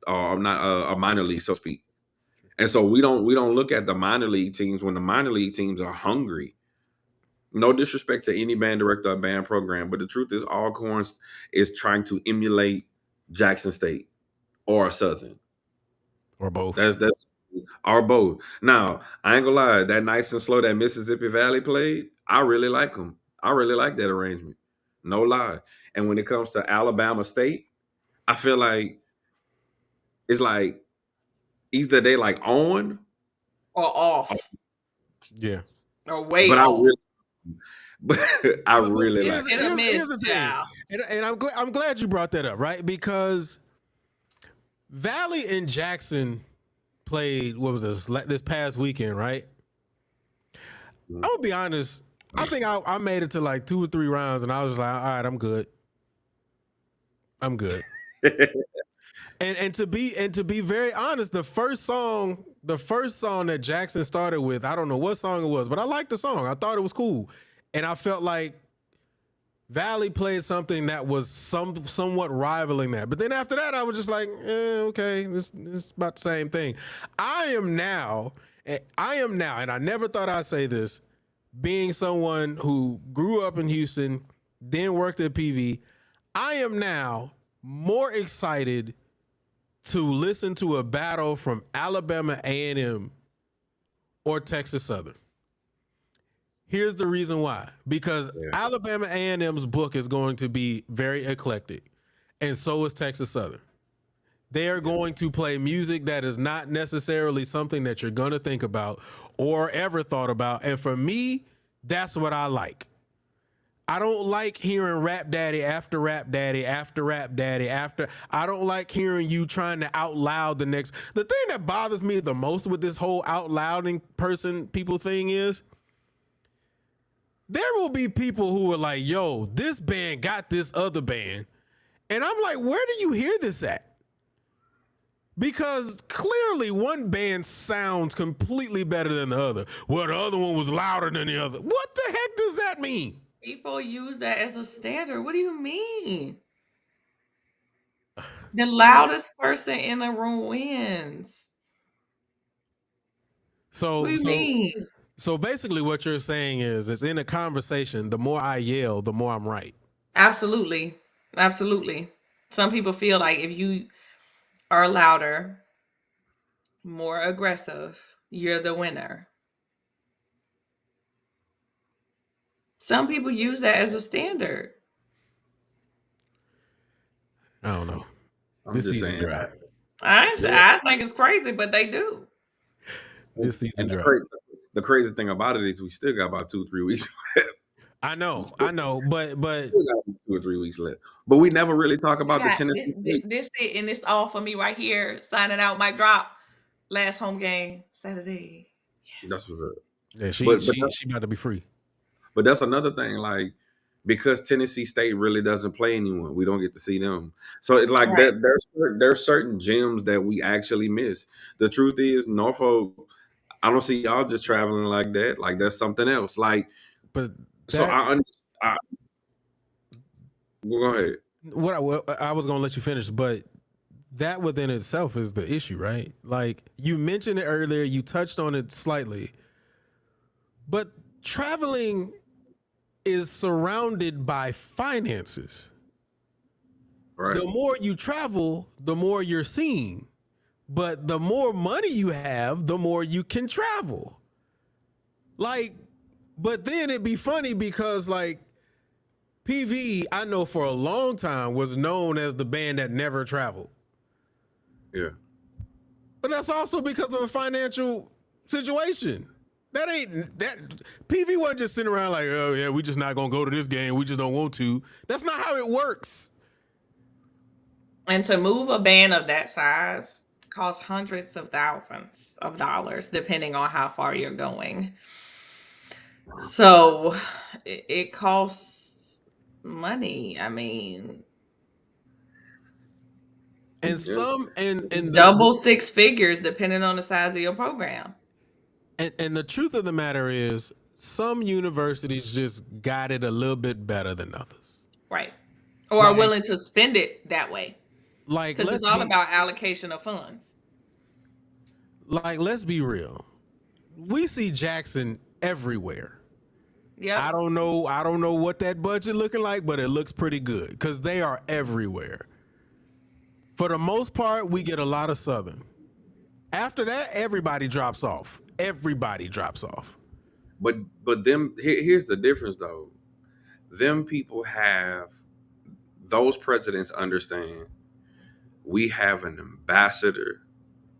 or not a minor league, so to speak. And so we don't look at the minor league teams when the minor league teams are hungry. No disrespect to any band director or band program, but the truth is Alcorns is trying to emulate Jackson State or Southern. Or both. That's or both. Now, I ain't gonna lie, that Nice and Slow that Mississippi Valley played, I really like them. I really like that arrangement. No lie. And when it comes to Alabama State, I feel like it's like either they like on Or off. Yeah. Or way but off. I really like Hit or miss, the thing. child. And I'm glad you brought that up, right? Because Valley and Jackson played, what was this past weekend, right? I'm gonna be honest. I think I made it to like 2 or 3 rounds, and I was just like, all right, I'm good. I'm good. and to be very honest, the first song that Jackson started with, I don't know what song it was, but I liked the song. I thought it was cool, and I felt like Valley played something that was somewhat rivaling that. But then after that, I was just like, okay, it's about the same thing. I am now, and I never thought I'd say this, being someone who grew up in Houston, then worked at PV, I am now more excited to listen to a battle from Alabama A&M or Texas Southern. Here's the reason why. Because Alabama A&M's book is going to be very eclectic, and so is Texas Southern. They are going to play music that is not necessarily something that you're going to think about or ever thought about. And for me, that's what I like. I don't like hearing rap daddy after rap daddy after rap daddy after. I don't like hearing you trying to out loud the next. The thing that bothers me the most with this whole out louding people thing is there will be people who are like, yo, this band got this other band. And I'm like, where do you hear this at? Because clearly one band sounds completely better than the other. Well, the other one was louder than the other. What the heck does that mean? People use that as a standard. What do you mean? The loudest person in the room wins. What do you mean? So basically what you're saying is in a conversation, the more I yell, the more I'm right. Absolutely. Absolutely. Some people feel like if you are louder, more aggressive, you're the winner. Some people use that as a standard. I don't know. I'm just saying. Dry. I think it's crazy, but they do. This season dry. The crazy thing about it is we still got about 2-3 weeks left. I know, but 2 2 or 3 weeks left. But we never really talk I about the got Tennessee State. this it, and it's all for me right here. Signing out, mic drop. Last home game Saturday. That's what's up. Yeah, she But but she she about to be free. but that's another thing. Like because Tennessee State really doesn't play anyone, we don't get to see them. So it's like Right. there's certain gems that we actually miss. The truth is, Norfolk. I don't see y'all just traveling like that. Like that's something else. Like But so, that I well, go ahead. what I was gonna let you finish, but that within itself is the issue, right? Like you mentioned it earlier, you touched on it slightly, but traveling is surrounded by finances. Right. The more you travel, the more you're seen. But the more money you have, the more you can travel. Like, but then it'd be funny because like PV, I know for a long time was known as the band that never traveled. Yeah. But that's also because of a financial situation. That ain't that PV wasn't just sitting around like, oh yeah, we just not gonna go to this game. We just don't want to. That's not how it works. And to move a band of that size costs hundreds of thousands of dollars, depending on how far you're going. So it costs money. I mean, And Yeah. some and double six figures depending on the size of your program. and the truth of the matter is some universities just got it a little bit better than others. Right. Or are Like willing to spend it that way. like Because it's let's all be about allocation of funds. let's be real. We see Jackson everywhere. Yep. I don't know what that budget looking like, but it looks pretty good because they are everywhere. For the most part, we get a lot of Southern. After that, everybody drops off. Everybody drops off. But here's the difference though. Them people have those presidents understand we have an ambassador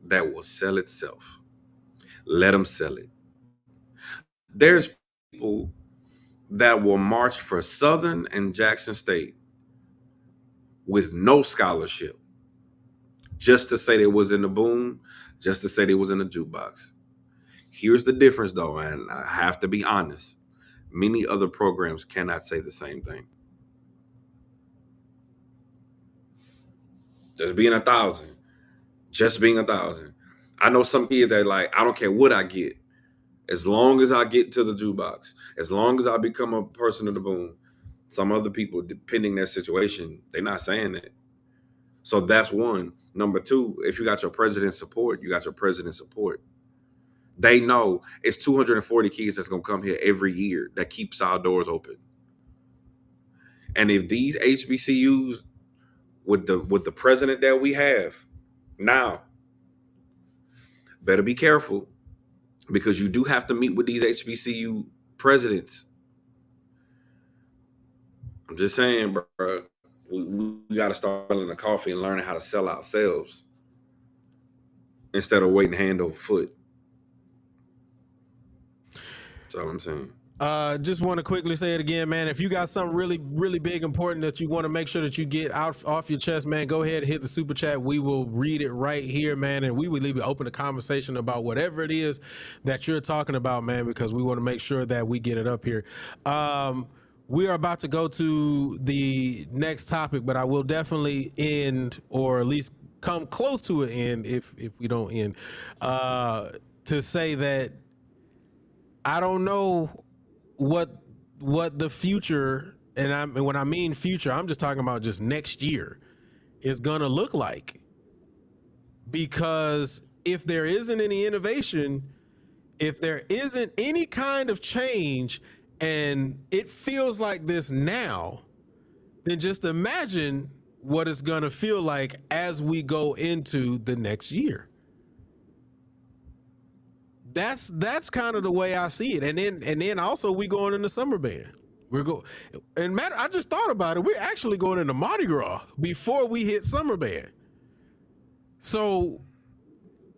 that will sell itself. Let them sell it. There's people that will march for Southern and Jackson State with no scholarship, just to say they was in the boom, just to say they was in the jukebox. Here's the difference though, and I have to be honest. Many other programs cannot say the same thing. Just being 1,000. Just being 1,000. I know some kids that like, I don't care what I get. As long as I get to the jukebox, as long as I become a person of the boom, some other people, depending their situation, they're not saying that. So that's one. Number two, if you got your president's support, you got your president's support. They know it's 240 kids that's gonna come here every year that keeps our doors open. And if these HBCUs with the president that we have now, better be careful because you do have to meet with these HBCU presidents. I'm just saying, bro. We got to start selling the coffee and learning how to sell ourselves instead of waiting hand over foot. That's all I'm saying. Just want to quickly say it again, man. If you got something really, really big, important that you want to make sure that you get out off your chest, man, go ahead and hit the super chat. We will read it right here, man, and we will leave it open to conversation about whatever it is that you're talking about, man, because we want to make sure that we get it up here. We are about to go to the next topic, but I will definitely end, or at least come close to an end if we don't end, to say that I don't know what the future, and when I mean future, I'm just talking about just next year, is gonna look like. Because if there isn't any innovation, if there isn't any kind of change, and it feels like this now, then just imagine what it's gonna feel like as we go into the next year. That's kind of the way I see it. And then also we going into summer band. We're go and matter. I just thought about it. We're actually going into Mardi Gras before we hit summer band. So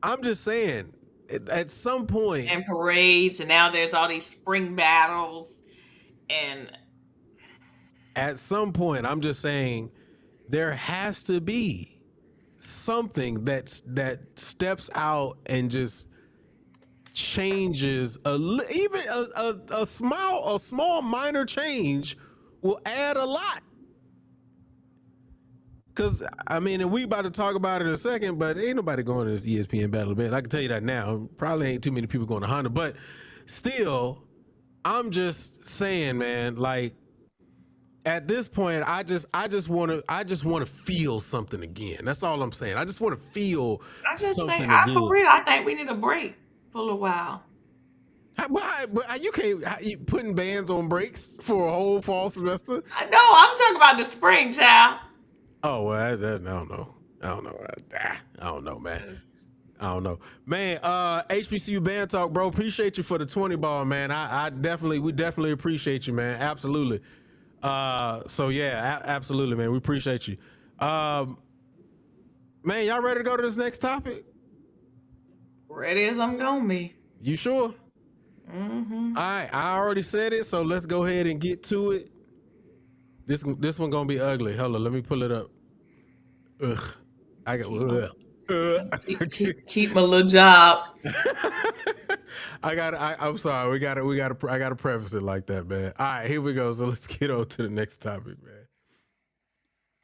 I'm just saying, at some point, And parades, and now there's all these spring battles, and at some point, I'm just saying there has to be something that steps out and just changes even a small minor change will add a lot. Cause I mean, and we about to talk about it in a second, but ain't nobody going to this ESPN Battle of Bands. I can tell you that now. Probably ain't too many people going to Honda, but still, I'm just saying, man. Like at this point, I just want to feel something again. That's all I'm saying. I just want to feel I just think, something again. for real, I think we need a break for a little while. But you can't you putting bands on breaks for a whole fall semester. I know. I'm talking about the spring, child. Oh well, I don't know. I don't know. I don't know, man. I don't know, man. HBCU band talk, bro. Appreciate you for the 20 ball, man. We definitely appreciate you, man. Absolutely. So yeah, absolutely, man. We appreciate you. Man, y'all ready to go to this next topic? Ready as I'm gonna be. You sure? Mm-hmm. All right, I already said it, so let's go ahead and get to it. This one gonna be ugly. Hold on, let me pull it up. Ugh, I got. Keep my little job. I'm sorry. I gotta preface it like that, man. All right, here we go. So let's get on to the next topic, man.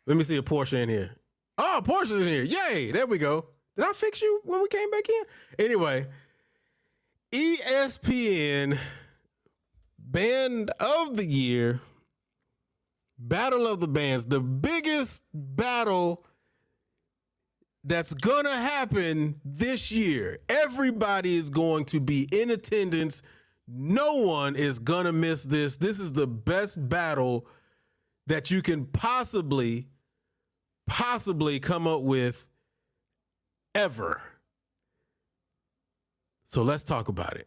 Let me see a Porsche in here. Oh, Porsche's in here. Yay! There we go. Did I fix you when we came back in? Anyway, ESPN Band of the Year, Battle of the Bands, the biggest battle that's gonna happen this year. Everybody is going to be in attendance. No one is gonna miss this. This is the best battle that you can possibly come up with ever. So let's talk about it.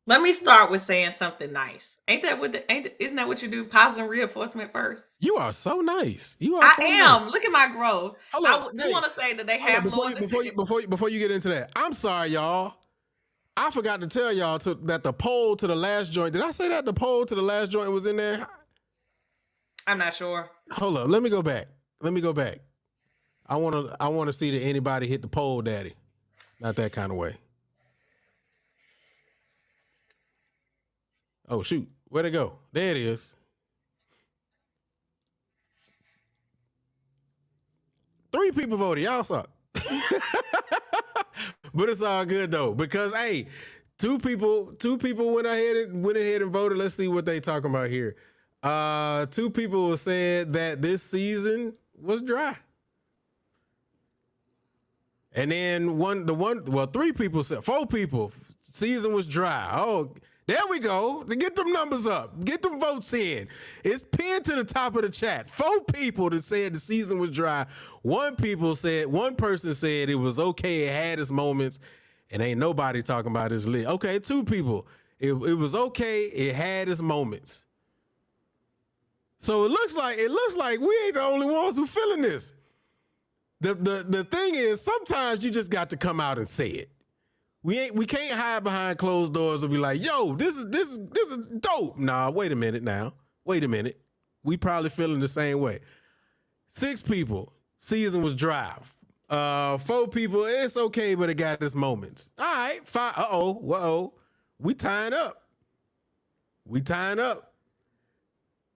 Let me start with saying something nice. Isn't that what you do? Positive reinforcement first. You are so nice. You are I so am. nice. Look at my growth. I do Hey, want to say that they hold have on, lowered the ticket. before you get into that, I'm sorry, y'all. I forgot to tell y'all that the poll to the last joint. Did I say that the poll to the last joint was in there? I'm not sure. Hold up. Let me go back. I want to see that anybody hit the poll, daddy. Not that kind of way. Oh shoot. Where'd it go? There it is. 3 people voted. Y'all suck. But it's all good though, because hey, two people went ahead and voted. Let's see what they talking about here. 2 people said that this season was dry. And then 3 people said, 4 people, season was dry. Oh, there we go. Get them numbers up. Get them votes in. It's pinned to the top of the chat. 4 people that said the season was dry. One person said it was okay. It had its moments, and ain't nobody talking about this lit. Okay, 2 people. It was okay. It had its moments. So it looks like we ain't the only ones who feeling this. The thing is, sometimes you just got to come out and say it. We can't hide behind closed doors and be like, yo, this is dope. Nah, wait a minute now. Wait a minute. We probably feeling the same way. 6 people, season was dry. 4 people, it's okay, but it got its moments. All right, 5. Whoa. We tying up.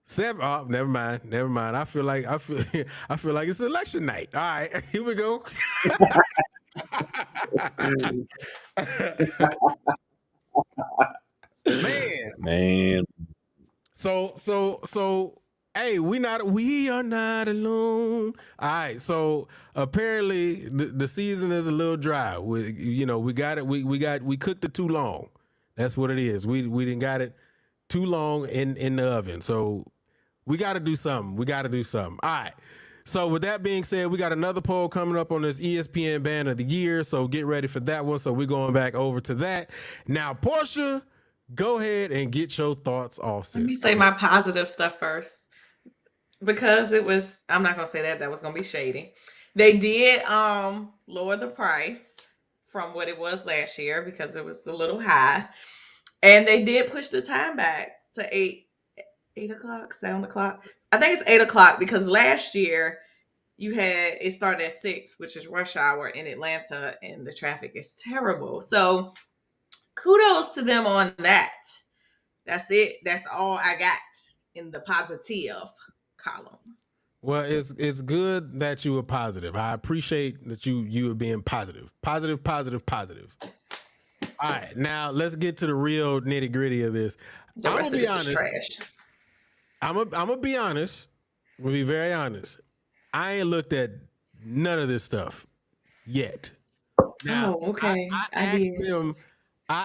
7. Oh, never mind. I feel like it's election night. All right, here we go. Man. So hey, we are not alone. All right, so apparently the season is a little dry. We got it. We cooked it too long. That's what it is. We didn't got it too long in the oven. So we got to do something. All right. So with that being said, we got another poll coming up on this ESPN Band of the Year. So get ready for that one. So we're going back over to that. Now, Portia, go ahead and get your thoughts off. Sis. Let me say my positive stuff first. Because I'm not going to say that was going to be shady. They did lower the price from what it was last year because it was a little high. And they did push the time back to 8 8 o'clock, 7 o'clock. I think it's 8 o'clock because last year it started at 6, which is rush hour in Atlanta, and the traffic is terrible. So kudos to them on that. That's it. That's all I got in the positive column. Well, it's good that you were positive. I appreciate that you were being positive. Positive, positive, positive. All right, now let's get to the real nitty gritty of this. The I'm rest gonna of be this is honest. trash. I'm gonna be honest. I'm gonna be very honest. I ain't looked at none of this stuff yet. Now, Oh, okay. I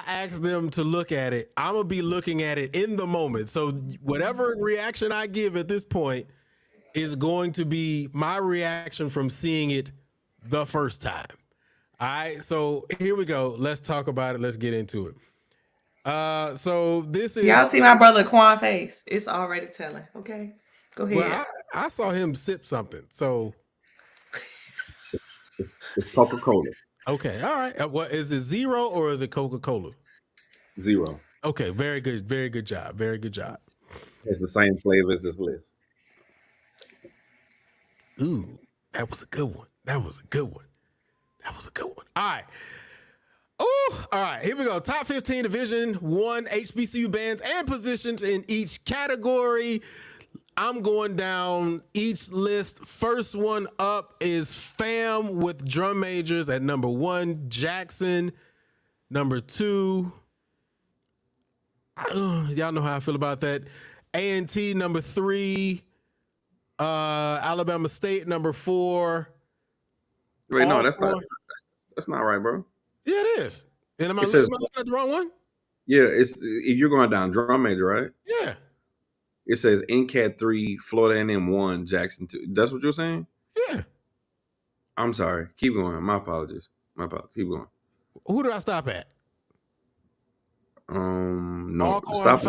asked them to look at it. I'm gonna be looking at it in the moment. So whatever reaction I give at this point is going to be my reaction from seeing it the first time. All right, so here we go. Let's talk about it. Let's get into it. So this is Y'all see my brother Quan face? It's already telling. Okay, go ahead. well, I saw him sip something. So It's Coca-Cola. okay, all right. What is it? Zero or is it Coca-Cola? 0. Okay, very good job. Very good job. It's the same flavor as this list. Ooh, that was a good one. All right. Oh, all right. Here we go. Top 15 Division 1 HBCU bands and positions in each category. I'm going down each list. First one up is Fam with drum majors at number 1. Jackson, number 2. Y'all know how I feel about that. A&T, number 3. Alabama State, number 4. Wait, no, that's not right, bro. Yeah, it is. And am I It says- looking at the wrong one? Yeah, it's you're going down drum major, right? Yeah. It says NCAT 3, Florida A&M 1, Jackson 2. That's what you're saying? Yeah. I'm sorry. Keep going. My apologies. Keep going. Who did I stop at? No. Alcorn Stop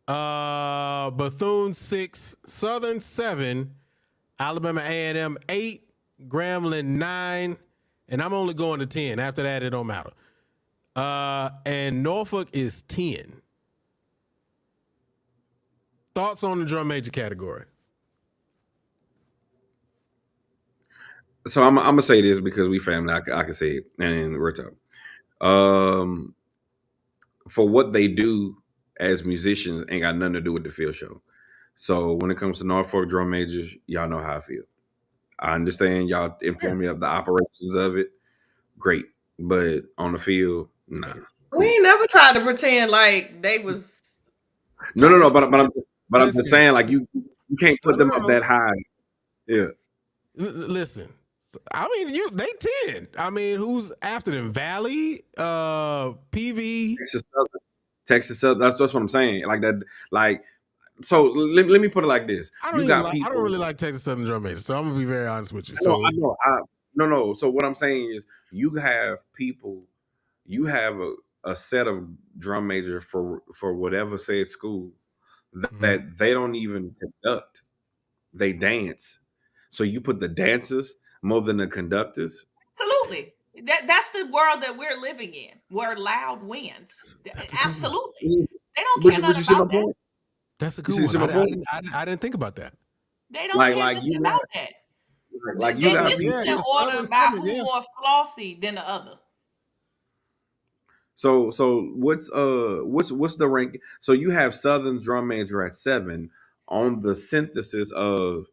5, Bethune 6, Southern 7, Alabama A&M 8, Grambling 9, and I'm only going to 10. After that, it don't matter. And Norfolk is 10. Thoughts on the drum major category? So I'm gonna say this because we family. I can say it, and we're talking. For what they do as musicians, ain't got nothing to do with the field show. So when it comes to Norfolk drum majors, y'all know how I feel. I understand y'all inform me of the operations of it. Great, but on the field, nah. We ain't never tried to pretend like they was. No. But I'm just saying, like you can't put them up No. that high. Yeah. Listen, I mean, they 10. I mean, who's after them? Valley, PV, Texas Southern. That's what I'm saying. Like that. Like so. Let me put it like this. I don't really like Texas Southern drum majors, so I'm gonna be very honest with you. I know. No. So what I'm saying is, you have people. You have a set of drum major for whatever said school that they don't even conduct. They dance. So you put the dancers more than the conductors. Absolutely. That's the world that we're living in, where loud wins. Absolutely. They don't care nothing about that. That's a good one. I didn't think about that. They don't care nothing about that. Like you got this is in order about who more flossy than the other. So what's the rank? So you have Southern's drum major at 7 on the synthesis of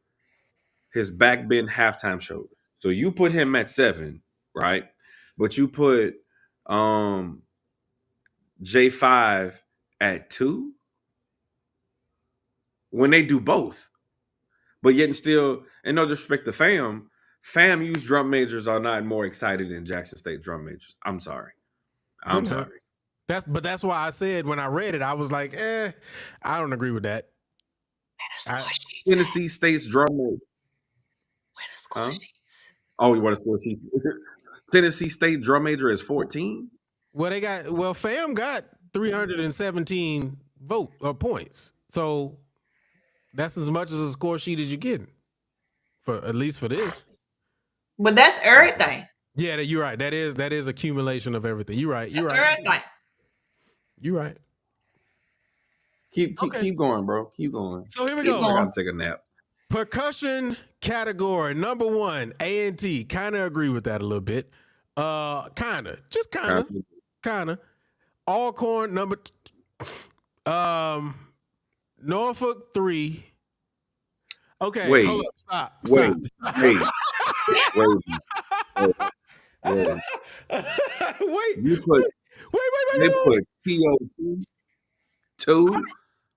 his backbend halftime show. So you put him at 7, right? But you put J5 at 2 when they do both. But yet and still, and no disrespect to FAMU's drum majors are not more excited than Jackson State drum majors. I'm sorry. I'm sorry. That's why I said when I read it, I was like, I don't agree with that. Tennessee State's drum major. Where the score sheets? Oh, you want to score sheet? Tennessee State drum major is 14. Well, FAM got 317 points. So that's as much as a score sheet as you're getting, at least for this. But that's everything. Yeah, you're right. That is accumulation of everything. You're right. Everything. You're right. Keep going, bro. Keep going. So here we Keep go. I going. gotta take a nap. Percussion category number 1, A&T. Kind of agree with that a little bit. Kind of. Alcorn number. Norfolk 3. Okay, Wait, hold up. Stop. wait, wait, wait, wait. Wait, You put they wait. put TO2 two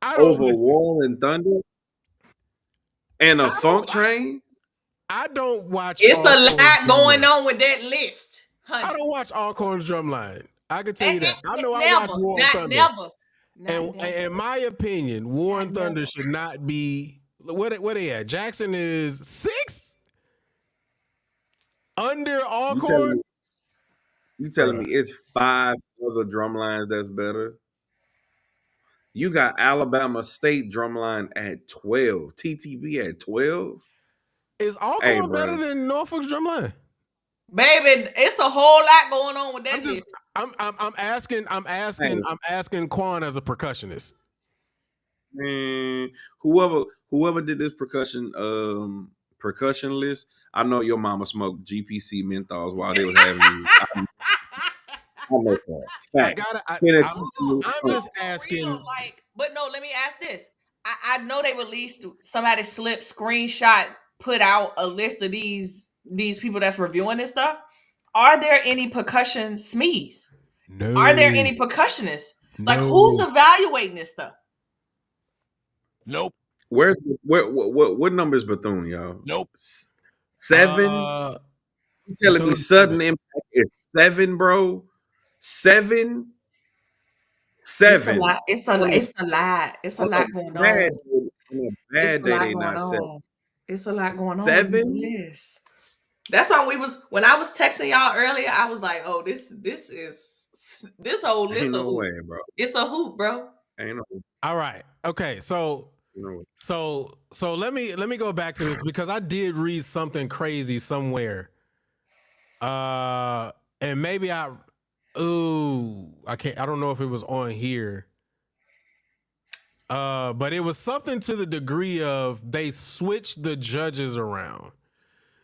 I don't over listen. Wall and Thunder and a I Funk don't. Train. I don't watch. It's a Alcorn's lot going Drumline. on with that list, honey. I don't watch Alcorn's Drumline. I can tell you that. I know I Never, watch War and not Thunder. never. And in my opinion, War and Thunder should not be. Where they at? Jackson is 6 under Alcorn. You telling me it's 5 other drum lines that's better? You got Alabama State drumline at 12, TTB at 12. Is Hey, Alcorn bro. better than Norfolk's Drumline? Baby, it's a whole lot going on with that list. I'm asking Quan as a percussionist. Man, whoever did this percussion list, I know your mama smoked GPC menthols while they was having you. I know that. I'm just asking. Real, but no, let me ask this. I know they released, somebody slipped, screenshot, put out a list of these people that's reviewing this stuff. Are there any percussion SMEs? No. Are there any percussionists? No. Like, who's evaluating this stuff? Nope. What number is Bethune, y'all? Nope. 7. You telling me sudden impact is 7, bro? 7. It's a lot. It's a lot going on. On a bad day, they not 7. It's a lot going on. 7. Yes. That's why when I was texting y'all earlier, I was like, "Oh, this whole list Ain't of no way, bro. It's a hoop, bro." Ain't no. All right. Okay. So let me go back to this because I did read something crazy somewhere. And maybe I don't know if it was on here. But it was something to the degree of they switched the judges around.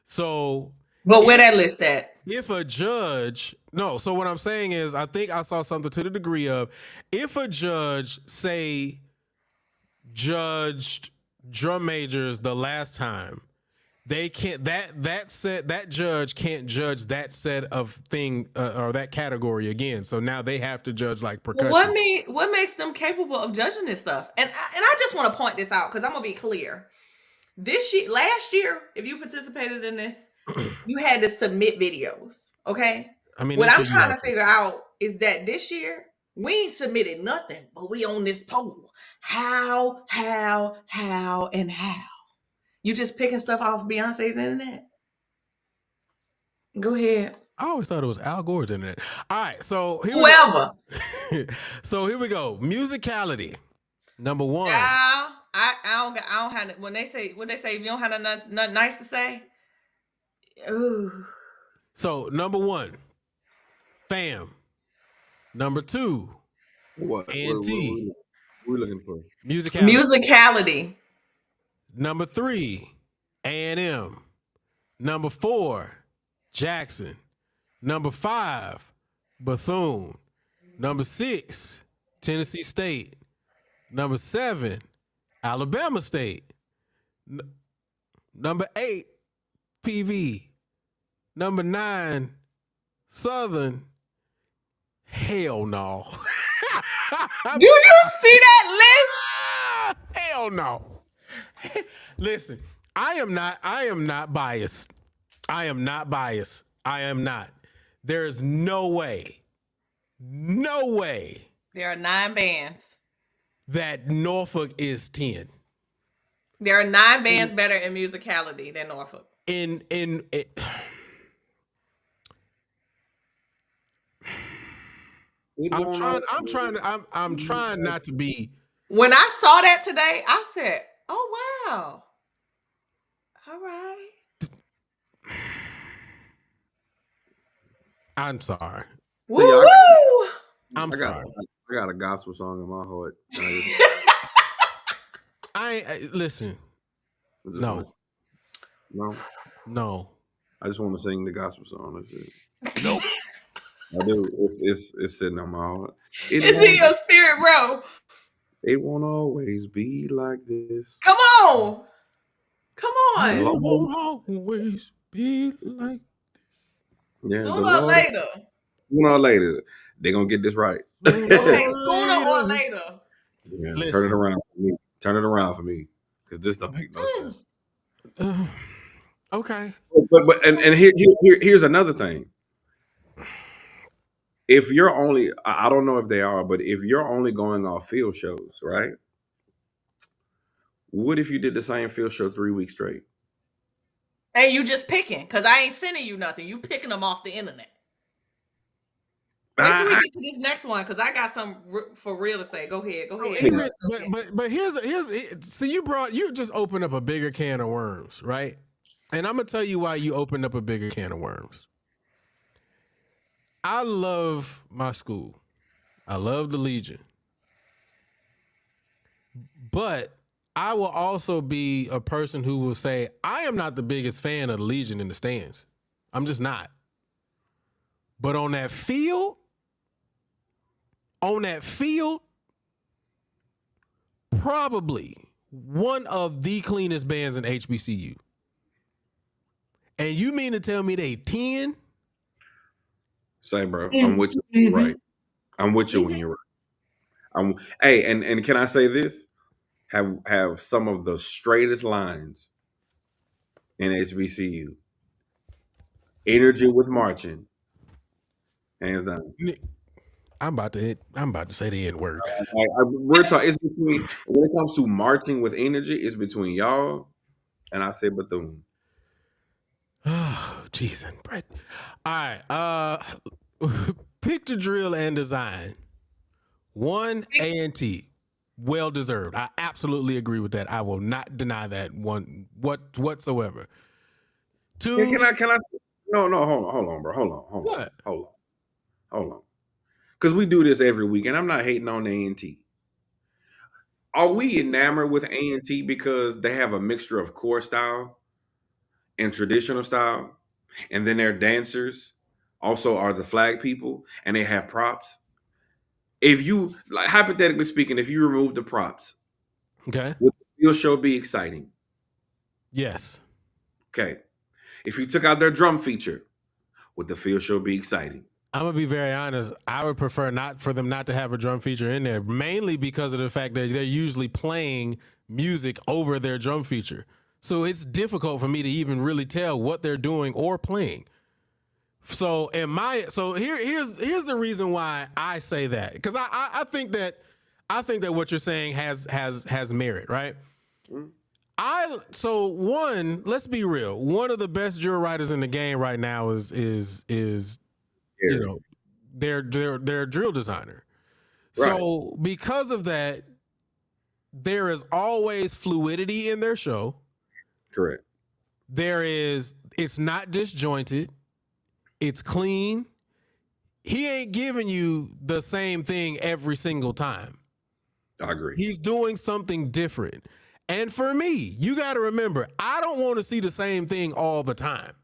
So, but where that list at? If a judge, so what I'm saying is, I think I saw something to the degree of, if a judge, say, judged drum majors the last time, they can't. That judge can't judge that set of thing or that category again. So now they have to judge like percussion. What makes them capable of judging this stuff? And I just want to point this out because I'm gonna be clear. Last year, if you participated in this, you had to submit videos. Okay. I mean, what I'm trying to figure out is that this year we ain't submitted nothing, but we on this poll. How? You just picking stuff off Beyonce's internet? Go ahead. I always thought it was Al Gore's internet. All right, so whoever. So here we go. Musicality, number 1. I don't have when they say if you don't have nothing nice to say. Ooh. So number 1, Fam. Number 2, what? A&T. We're looking for musicality. Number 3, A&M. Number 4, Jackson. Number 5, Bethune. Number 6, Tennessee State. Number 7, Alabama State. Number 8, PV. Number 9, Southern. Hell no. Do you see that list? Hell no. Listen, I am not biased. I am not. There is no way. There are 9 bands. That Norfolk is 10. There are 9 bands better in musicality than Norfolk. I'm trying not to be. When I saw that today, I said, "Oh wow. All right." I'm sorry. Woo! I'm sorry. I got a gospel song in my heart. Listen. I just No. wanna, no, No. I just want to sing the gospel song. That's it. Nope. I do. It's sitting on my heart. It's in your spirit, bro. It won't always be like this. Come on. Come It on. won't always be like. Yeah, the Sooner or Lord. later. Sooner or later, they're gonna get this right. Okay, sooner or later. Yeah, Listen. turn it around for me. Turn it around for me, because this don't make no sense. Okay. But here's another thing. If you're only, I don't know if they are, but if you're only going off field shows, right? What if you did the same field show 3 weeks straight? And you just picking, because I ain't sending you nothing. You picking them off the internet. Wait till we get to this next one, because I got some for real to say. Go ahead. But here's so you just opened up a bigger can of worms, right? And I'm gonna tell you why you opened up a bigger can of worms. I love my school. I love the Legion. But I will also be a person who will say, I am not the biggest fan of the Legion in the stands. I'm just not. But on that field, probably one of the cleanest bands in HBCU. And you mean to tell me they 10? Say, bro, I'm with you. You're right. I'm with you when you're right. Hey, and can I say this? Have some of the straightest lines in HBCU. Energy with marching, hands down. I'm about to say the N word. We're talking. It's between, when it comes to marching with energy, it's between y'all and I say Bethune. Oh, jeez and Brett. All right. Picture drill and design. One, A&T. Well deserved. I absolutely agree with that. I will not deny that one whatsoever. Two. Yeah, can I? No, hold on, bro. Hold on. Because we do this every week, and I'm not hating on A&T. Are we enamored with A&T because they have a mixture of core style and traditional style, and then their dancers also are the flag people, and they have props? If you, like, hypothetically speaking, if you remove the props, Okay. would the field show be exciting? Yes. Okay. If you took out their drum feature, would the field show be exciting? I'm gonna be very honest. I would prefer not for them not to have a drum feature in there, mainly because of the fact that they're usually playing music over their drum feature. So it's difficult for me to even really tell what they're doing or playing. So here's the reason why I say that, because I think that what you're saying has merit, right? Let's be real. One of the best drill writers in the game right now is you know, their drill designer. Right. So because of that, there is always fluidity in their show. Correct. It's not disjointed. It's clean. He ain't giving you the same thing every single time. I agree. He's doing something different. And for me, you got to remember, I don't want to see the same thing all the time.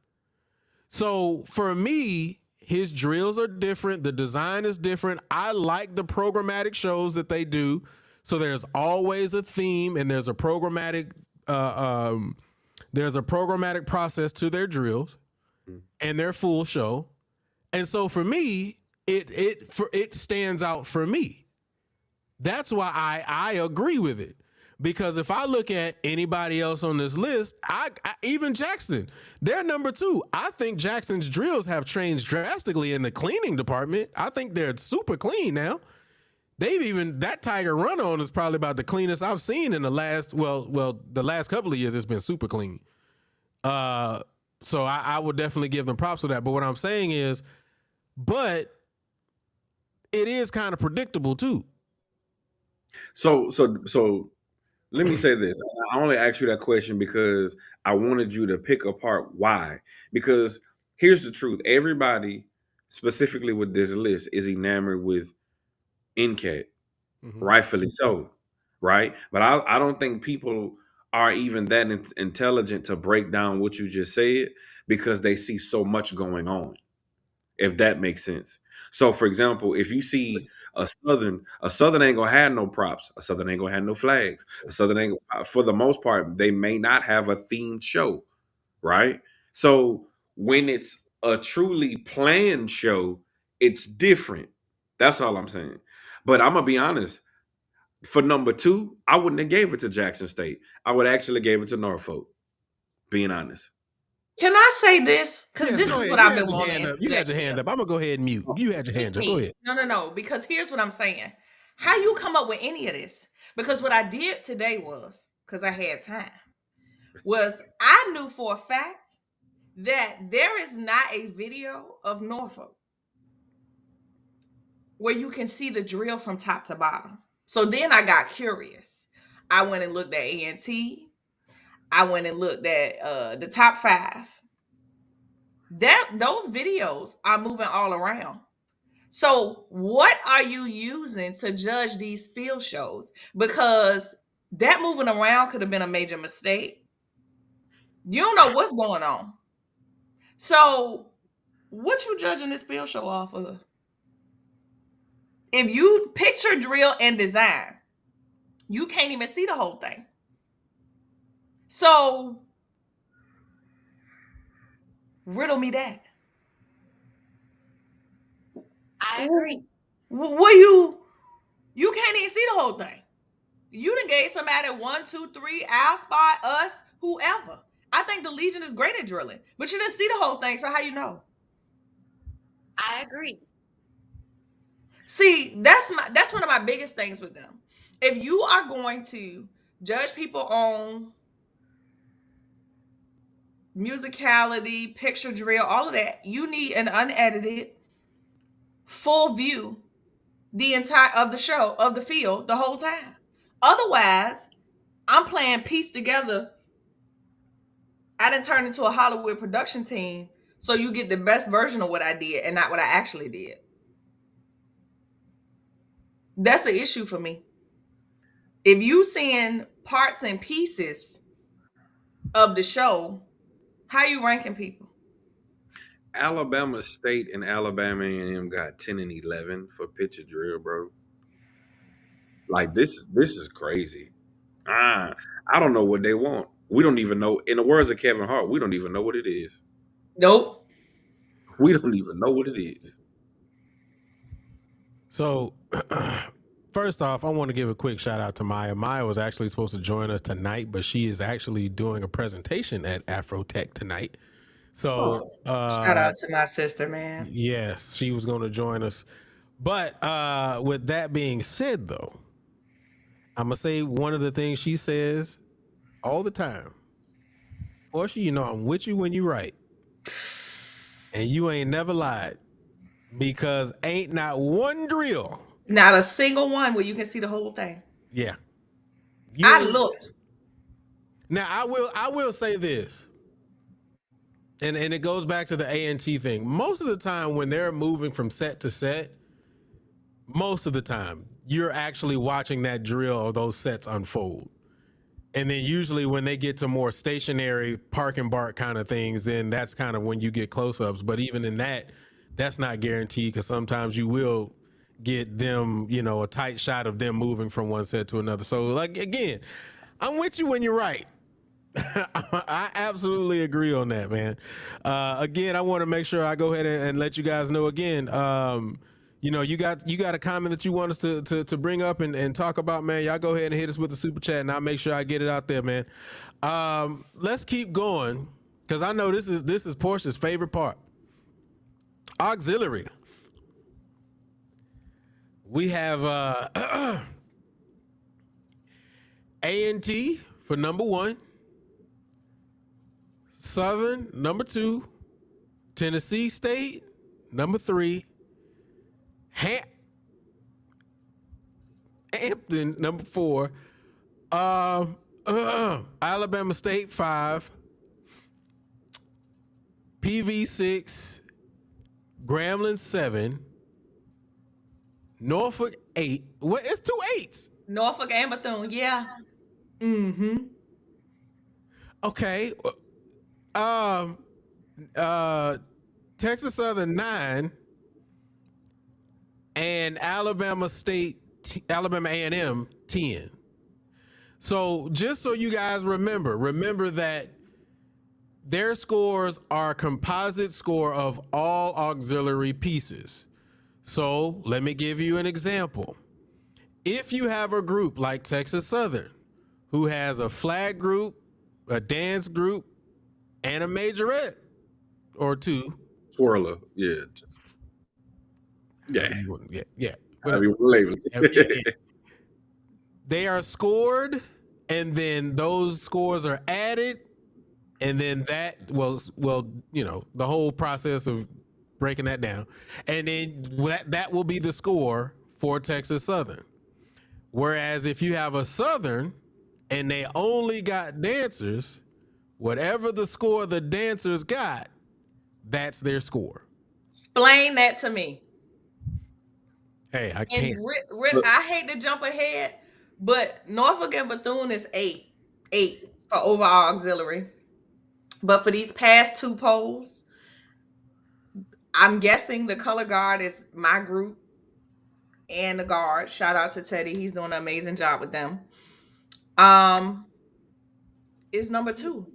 So for me, his drills are different. The design is different. I like the programmatic shows that they do. So there's always a theme, and there's a programmatic process to their drills and their full show. And so for me, it stands out for me. That's why I agree with it. Because if I look at anybody else on this list, even Jackson, they're number 2. I think Jackson's drills have changed drastically in the cleaning department. I think they're super clean now. That Tiger Run On is probably about the cleanest I've seen in the last couple of years. It's been super clean. So I would definitely give them props for that. But what I'm saying is, but it is kind of predictable too. So let me say this. I only asked you that question because I wanted you to pick apart why. Because here's the truth. Everybody, specifically with this list, is enamored with NCAT. Rightfully so. right? But I don't think people are even that intelligent to break down what you just said because they see so much going on, if that makes sense. So, for example, if you see a Southern ain't gonna have no props, a Southern ain't gonna have no flags, a Southern ain't, for the most part, they may not have a themed show, right? So when it's a truly planned show, it's different. That's all I'm saying. But I'm gonna be honest. For number two, I wouldn't have gave it to Jackson State. I would actually gave it to Norfolk. Being honest. Can I say this? Because Yes, this go is ahead. what You I've had been your wanting hand to up. You had interject your hand here. up. I'm gonna go ahead and mute. You had your hand up. Go ahead. No. Because here's what I'm saying. How you come up with any of this? Because what I did today was, because I had time, was I knew for a fact that there is not a video of Norfolk where you can see the drill from top to bottom. So then I got curious. I went and looked at A&T. I went and looked at the top 5. Those videos are moving all around. So what are you using to judge these field shows? Because that moving around could have been a major mistake. You don't know what's going on. So what you judging this field show off of? If you picture, drill, and design, you can't even see the whole thing. So riddle me that. I agree. What you can't even see the whole thing. You done gave somebody 1, 2, 3, our spot, us, whoever. I think the Legion is great at drilling, but you didn't see the whole thing, so how you know? I agree. See, that's one of my biggest things with them. If you are going to judge people on musicality, picture drill, all of that, you need an unedited, full view the entire of the show, of the field, the whole time. Otherwise, I'm playing piece together. I didn't turn into a Hollywood production team, so you get the best version of what I did and not what I actually did. That's an issue for me. If you seeing parts and pieces of the show, how you ranking people? Alabama State and Alabama A&M got 10 and 11 for pitcher drill, bro. Like this is crazy. Ah, I don't know what they want. We don't even know. In the words of Kevin Hart, we don't even know what it is. Nope. We don't even know what it is. So, first off, I want to give a quick shout out to Maya. Maya was actually supposed to join us tonight, but she is actually doing a presentation at Afrotech tonight. So, Shout out to my sister, man. yes, she was going to join us. But with that being said, though, I'm going to say one of the things she says all the time. Portia, you know I'm with you when you right. And you ain't never lied. Because ain't not one drill. Not a single one where you can see the whole thing. Yeah. I looked. Now I will say this. And it goes back to the A&T thing. Most of the time when they're moving from set to set, most of the time you're actually watching that drill or those sets unfold. And then usually when they get to more stationary park and bark kind of things, then that's kind of when you get close-ups. But even in that, that's not guaranteed because sometimes you will get them, you know, a tight shot of them moving from one set to another. So like, again, I'm with you when you're right. I absolutely agree on that, man. Again, I want to make sure I go ahead and let you guys know again. You know, you got a comment that you want us to bring up and talk about, man. Y'all go ahead and hit us with the super chat, and I'll make sure I get it out there, man. Let's keep going because I know this is Portia's favorite part. Auxiliary. We have A&T for number 1. Southern, number 2. Tennessee State, number 3. Hampton, number 4. Alabama State, 5. PV, 6. Grambling, 7. Norfolk, 8. What? It's 2 8s. Norfolk and Bethune, yeah. Mm-hmm. Okay. Um. Texas Southern 9 and Alabama A&M 10. So just so you guys remember that their scores are composite score of all auxiliary pieces. So let me give you an example. If you have a group like Texas Southern, who has a flag group, a dance group, and a majorette or two, Twirler. Yeah. however Yeah. you want, yeah, I whatever. mean, label Yeah. They are scored, and then those scores are added, and then the whole process of breaking that down, and then that will be the score for Texas Southern. Whereas if you have a Southern and they only got dancers, whatever the score the dancers got, that's their score. Explain that to me. Hey, I And can't. I hate to jump ahead, but Norfolk and Bethune is 8 for overall auxiliary. But for these past two polls, I'm guessing the color guard is my group and the guard. Shout out to Teddy. He's doing an amazing job with them. Um, is number 2.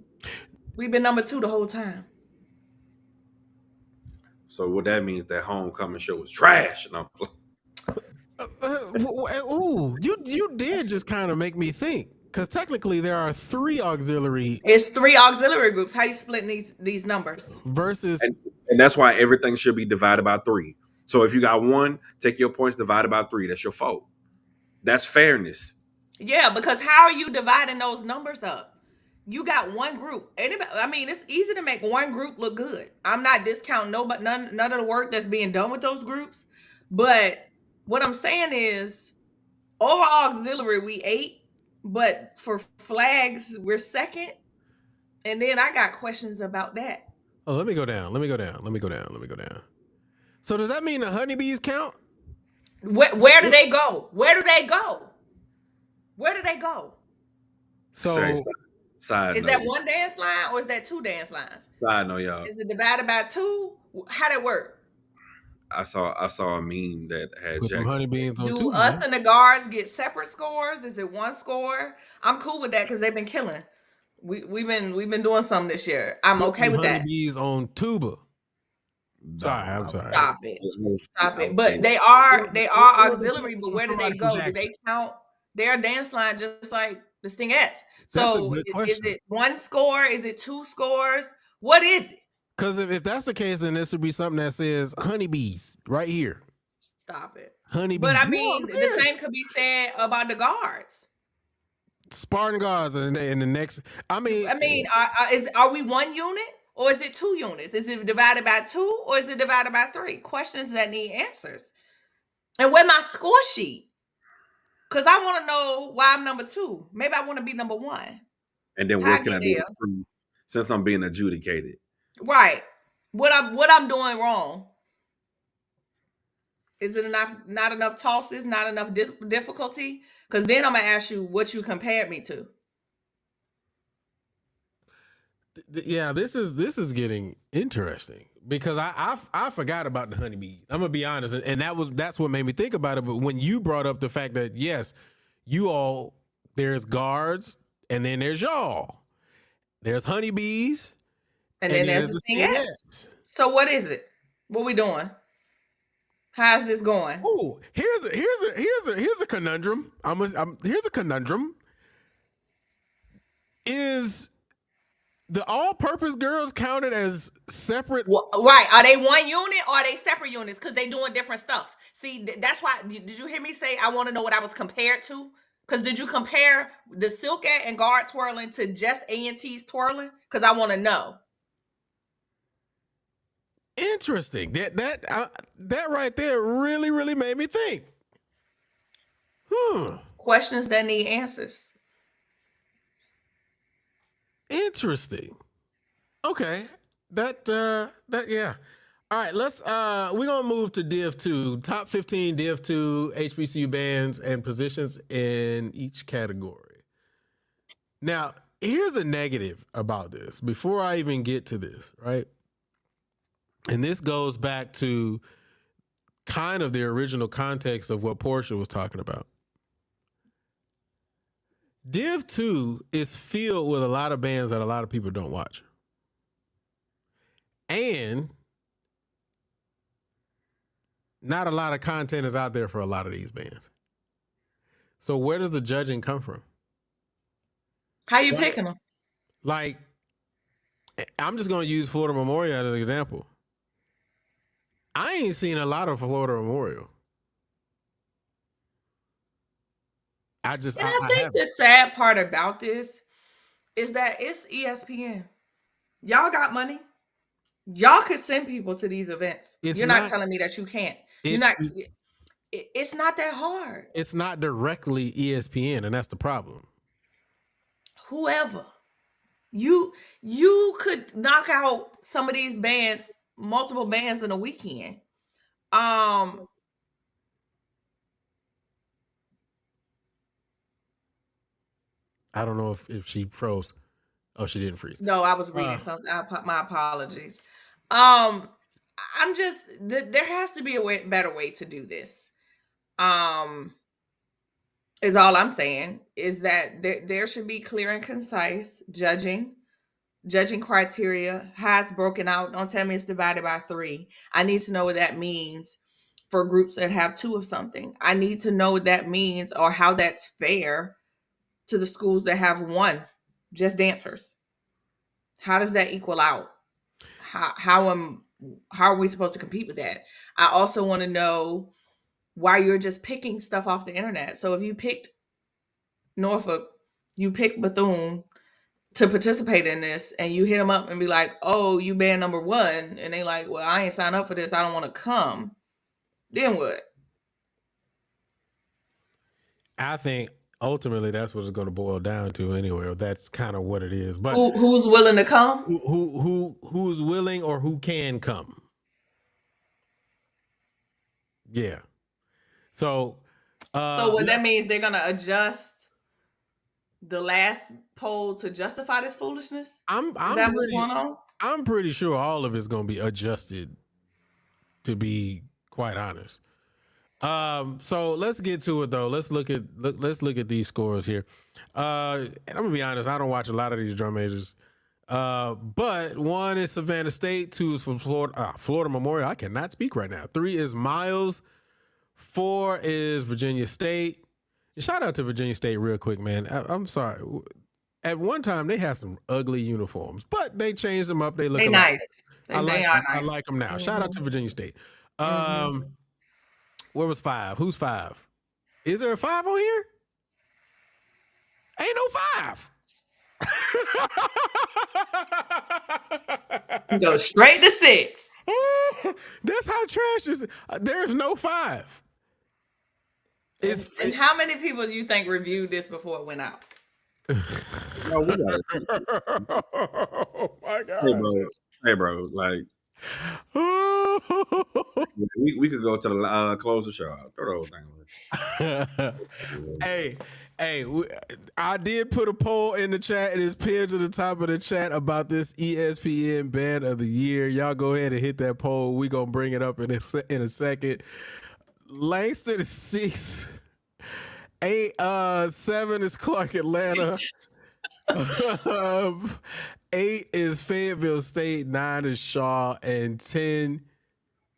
We've been number 2 the whole time. So what that means, that homecoming show was trash. And I'm Ooh, you did just kind of make me think, because technically there are 3 auxiliary It's 3 auxiliary groups. How you splitting these numbers? versus. and that's why everything should be divided by 3. So if you got 1, take your points divided by 3. That's your fault. That's fairness. Yeah, because how are you dividing those numbers up? You got one group. Anybody, I mean, it's easy to make one group look good. I'm not discounting none of the work that's being done with those groups. But what I'm saying is, overall auxiliary we 8, but for flags we're 2nd. And then I got questions about that. Oh, let me go down. So does that mean the honeybees count? Where do they go? Where do they go? Where do they go? So Side Is note. that one dance line or is that 2 dance lines? Side note, y'all. Is it divided by 2? How that work? I saw a meme that had put them Jackson. honeybees on Do two. us and the guards get separate scores? Is it one score? I'm cool with that because they've been killing. We've been doing something this year. I'm okay with that. Honeybees on tuba. Sorry, I'm No, sorry. Stop it. Stop I it. was But saying- they are auxiliary, but where do they Somebody from go? Do Jackson. they count their dance line just like the Stingettes? That's a So good is question. it 1 score? Is it 2 scores? What is it? Because if that's the case, then this would be something that says honeybees right here. Stop it. Honeybees. But I No, mean, I'm the serious. same could be said about the guards. Spartan guards in the next. I mean, Are we 1 unit or is it 2 units? Is it divided by 2 or is it divided by 3? Questions that need answers. And where my score sheet? Because I want to know why I'm number 2. Maybe I want to be number 1. And then How I what can get I do there? to prove, since I'm being adjudicated? Right. What I'm doing wrong? Is it not enough tosses? Not enough difficulty? Because then I'm gonna ask you what you compared me to. yeah, this is getting interesting because I forgot about the honeybees. I'm gonna be honest, and that's what made me think about it. But when you brought up the fact that yes, you all, there's guards and then there's y'all, there's honeybees And then there's the Stingettes. So what is it? What we doing? How's this going? Oh, here's a conundrum. Here's a conundrum. Is the all-purpose girls counted as separate? Well, right. Are they 1 unit or are they separate units? Because they doing different stuff. See, that's why. Did you hear me say I want to know what I was compared to? Because did you compare the Silkat and guard twirling to just A&T's twirling? Because I want to know. Interesting. That right there really made me think. Questions that need answers. Interesting. Okay. That yeah. All right, we're gonna move to Div 2. Top 15 Div 2 HBCU bands and positions in each category. Now, here's a negative about this before I even get to this, right? And this goes back to kind of the original context of what Portia was talking about. Div 2 is filled with a lot of bands that a lot of people don't watch. And not a lot of content is out there for a lot of these bands. So where does the judging come from? How you picking them? Like, I'm just going to use Florida Memorial as an example. I ain't seen a lot of Florida Memorial. I think haven't. the sad part about this is that it's ESPN. Y'all got money. Y'all could send people to these events. You're not telling me that you can't. You're not. It's not that hard. It's not directly ESPN, and that's the problem. Whoever you could knock out some of these bands, multiple bands in a weekend. I don't know if she froze. Oh, she didn't freeze. No, I was reading something. My apologies. I'm just there has to be a better way to do this. Is all I'm saying is that there should be clear and concise judging criteria, how it's broken out. Don't tell me it's divided by 3. I need to know what that means for groups that have 2 of something. I need to know what that means or how that's fair to the schools that have 1, just dancers. How does that equal out? How are we supposed to compete with that? I also want to know why you're just picking stuff off the internet. So if you picked Norfolk, you picked Bethune to participate in this, and you hit them up and be like, "Oh, you band number 1," and they like, "Well, I ain't signed up for this. I don't want to come." Then what? I think ultimately that's what it's going to boil down to anyway. Or that's kind of what it is. But who's willing to come? Who's willing or who can come? Yeah. So what that means, they're gonna adjust the last poll to justify this foolishness? Is that what's going on? I'm pretty sure all of it's going to be adjusted, to be quite honest. So let's get to it though. Let's look at these scores here. And I'm gonna be honest, I don't watch a lot of these drum majors. But 1 is Savannah State, 2 is from Florida Memorial. I cannot speak right now. 3 is Miles, 4 is Virginia State. Shout out to Virginia State real quick, man. I'm sorry. At one time they had some ugly uniforms, but they changed them up. They look nice. I like them now. Mm-hmm. Shout out to Virginia State. Where was 5? Who's 5? Is there a 5 on here? Ain't no 5. Go straight to 6. That's how trash is. There's no 5. And how many people do you think reviewed this before it went out? No, we got it. Oh my God. Hey, bro. Like, we could go to the close the show out. Throw the whole Hey, thing. I did put a poll in the chat. It is pinned to the top of the chat about this ESPN Band of the Year. Y'all go ahead and hit that poll. We're going to bring it up in a second. Langston is 6. 7 is Clark Atlanta. 8 is Fayetteville State. 9 is Shaw. And 10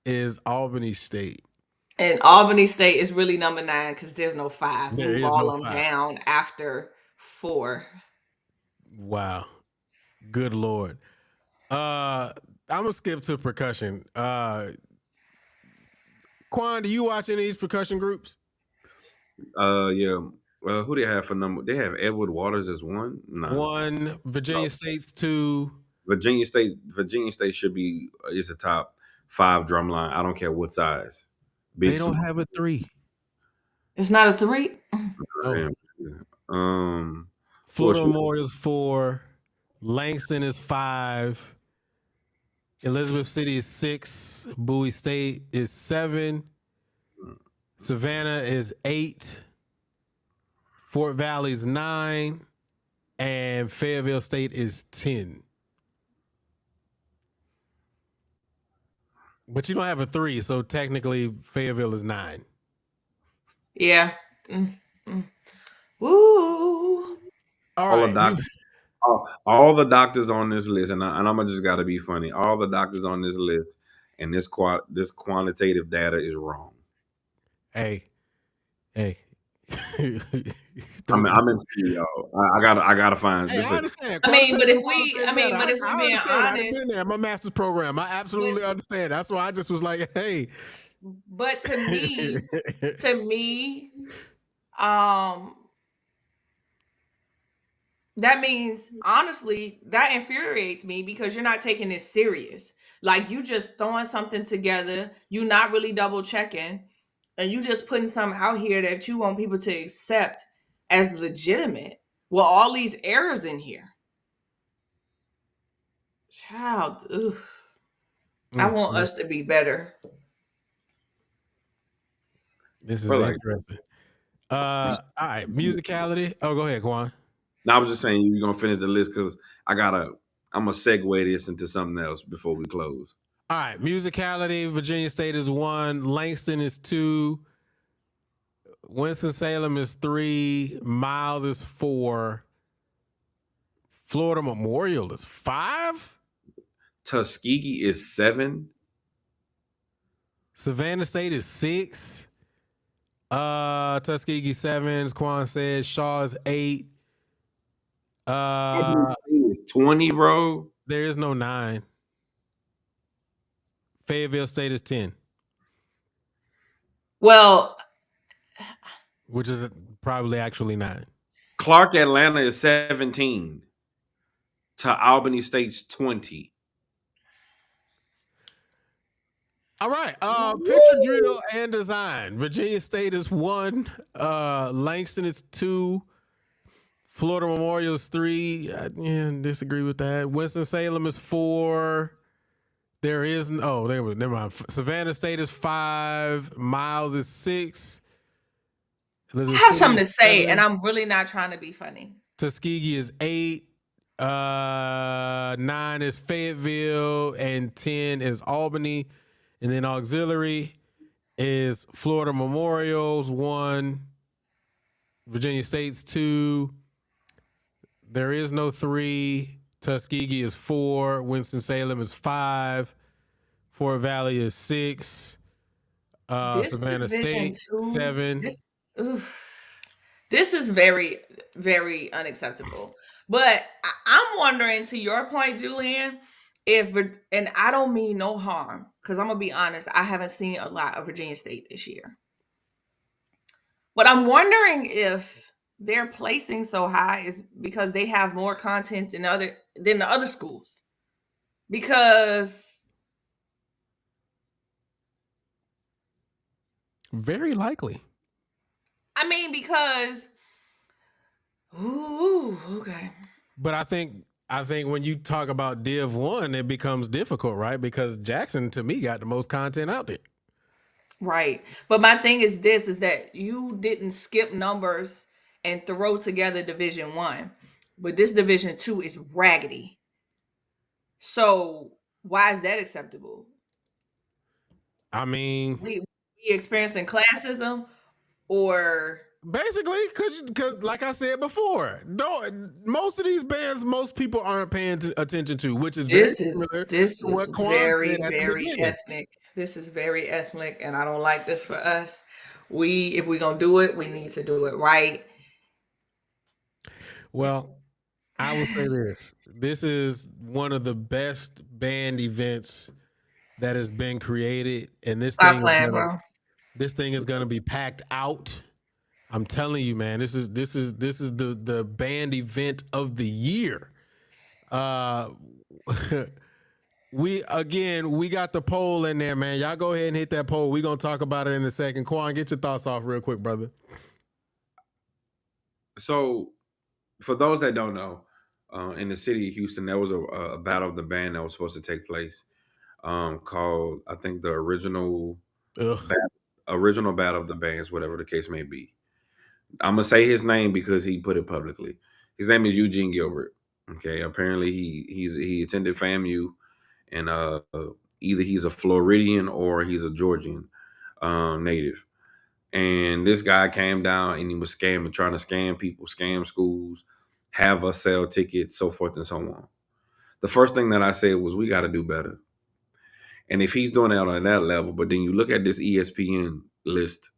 is Albany State. And Albany State is really number 9 because there's no 5. There Move is all no them 5. down after 4. Wow. Good Lord. I'm going to skip to percussion. Quan, do you watch any of these percussion groups? Yeah. Who they have for number? They have Edward Waters as 1. No. 1. Virginia State's 2. Virginia State should be is the top 5 drum line. I don't care what size. They don't have a 3. It's not a 3. Florida Memorial's 4. Langston is 5. Elizabeth City is 6. Bowie State is 7. Savannah is 8. Fort Valley is 9. And Fayetteville State is 10. But you don't have a 3, so technically Fayetteville is 9. Yeah. Woo. All All the right. doctors, all the doctors on this list, and I'm gonna just gotta be funny. All the doctors on this list and this quantitative data is wrong. Hey. I'm in studio. I gotta find. Hey, I understand. I mean, but if I we're being understand. I've honest, been there. My master's program. I absolutely understand. That's why I just was like, hey. but to me, that means honestly that infuriates me because you're not taking this serious. Like you just throwing something together, you not really double checking, and you just putting something out here that you want people to accept as legitimate. Well, all these errors in here. Child, ugh. I want us to be better. This is Brother, interesting. All right, musicality. Oh, go ahead, Quan. now I was just saying you're gonna finish the list because I'm gonna segue this into something else before we close. All right, musicality. Virginia State is 1. Langston is 2. Winston-Salem is 3. Miles is 4. Florida Memorial is 5. Tuskegee is 7. Savannah State is 6. Tuskegee 7, as Quan said. Shaw is 8. Is 20, bro. There is no 9. Fayetteville State is 10. Well, which is probably actually 9. Clark Atlanta is 17 to Albany State's 20. All right. Picture drill and design. Virginia State is 1. Langston is 2. Florida Memorial is 3. Disagree with that. Winston-Salem is 4. There is never mind. Savannah State is 5. Miles is 6. I have something to say, and I'm really not trying to be funny. Tuskegee is 8. 9 is Fayetteville, and 10 is Albany. And then auxiliary is Florida Memorial's 1. Virginia State's 2. There is no 3. Tuskegee is 4. Winston-Salem is 5. Fort Valley is 6. Savannah State 7. This is very, very unacceptable. But I'm wondering, to your point, Julian, and I don't mean no harm, because I'm gonna be honest, I haven't seen a lot of Virginia State this year. But I'm wondering if they're placing so high is because they have more content than the other schools. Because very likely. I mean, because okay. But I think when you talk about Div 1, it becomes difficult, right? Because Jackson, to me, got the most content out there. Right. But my thing is that you didn't skip numbers and throw together Division 1. But this Division 2 is raggedy. So why is that acceptable? I mean, we experiencing classism, or basically, because like I said before, most of these bands, most people aren't paying attention to, which is this is very, very ethnic. This is very ethnic, and I don't like this for us. If we're gonna do it, we need to do it right. Well, I would say this. This is one of the best band events that has been created, and this thing is going to be packed out. I'm telling you, man. This is the band event of the year. We got the poll in there, man. Y'all go ahead and hit that poll. We're gonna talk about it in a second. Quan, get your thoughts off real quick, brother. So, for those that don't know, in the city of Houston, there was a battle of the band that was supposed to take place. called, I think, the Ugh. original battle of the bands, whatever the case may be. I'm gonna say his name because he put it publicly. His name is Eugene Gilbert. Okay, apparently he attended FAMU, and either he's a Floridian or he's a Georgian native. And this guy came down and he was scamming, trying to scam people, scam schools, have us sell tickets, so forth and so on. The first thing that I said was, we got to do better. And if he's doing it on that level, but then you look at this ESPN list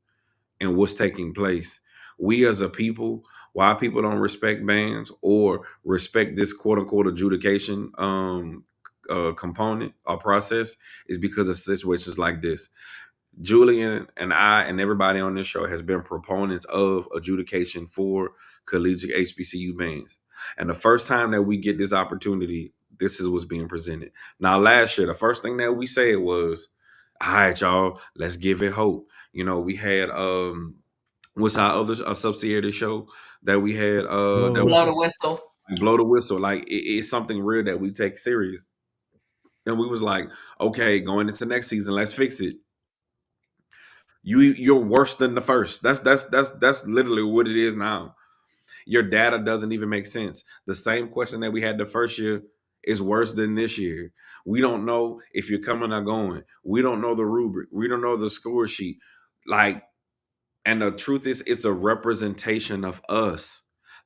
and what's taking place, we as a people, why people don't respect bands or respect this quote unquote adjudication component or process, is because of situations like this. Julian and I and everybody on this show has been proponents of adjudication for collegiate HBCU bands. And the first time that we get this opportunity, this is what's being presented. Now, last year, the first thing that we said was, all right, y'all, let's give it hope. You know, we had what's our other subsidiary show that we had Blow the that Blow whistle. the whistle. blow the whistle. Like it's something real that we take serious. And we was like, okay, going into next season, let's fix it. You're worse than the first. That's literally what it is now. Your data doesn't even make sense. The same question that we had the first year is worse than this year. We don't know if you're coming or going. We don't know the rubric. We don't know the score sheet. Like, and the truth is, it's a representation of us.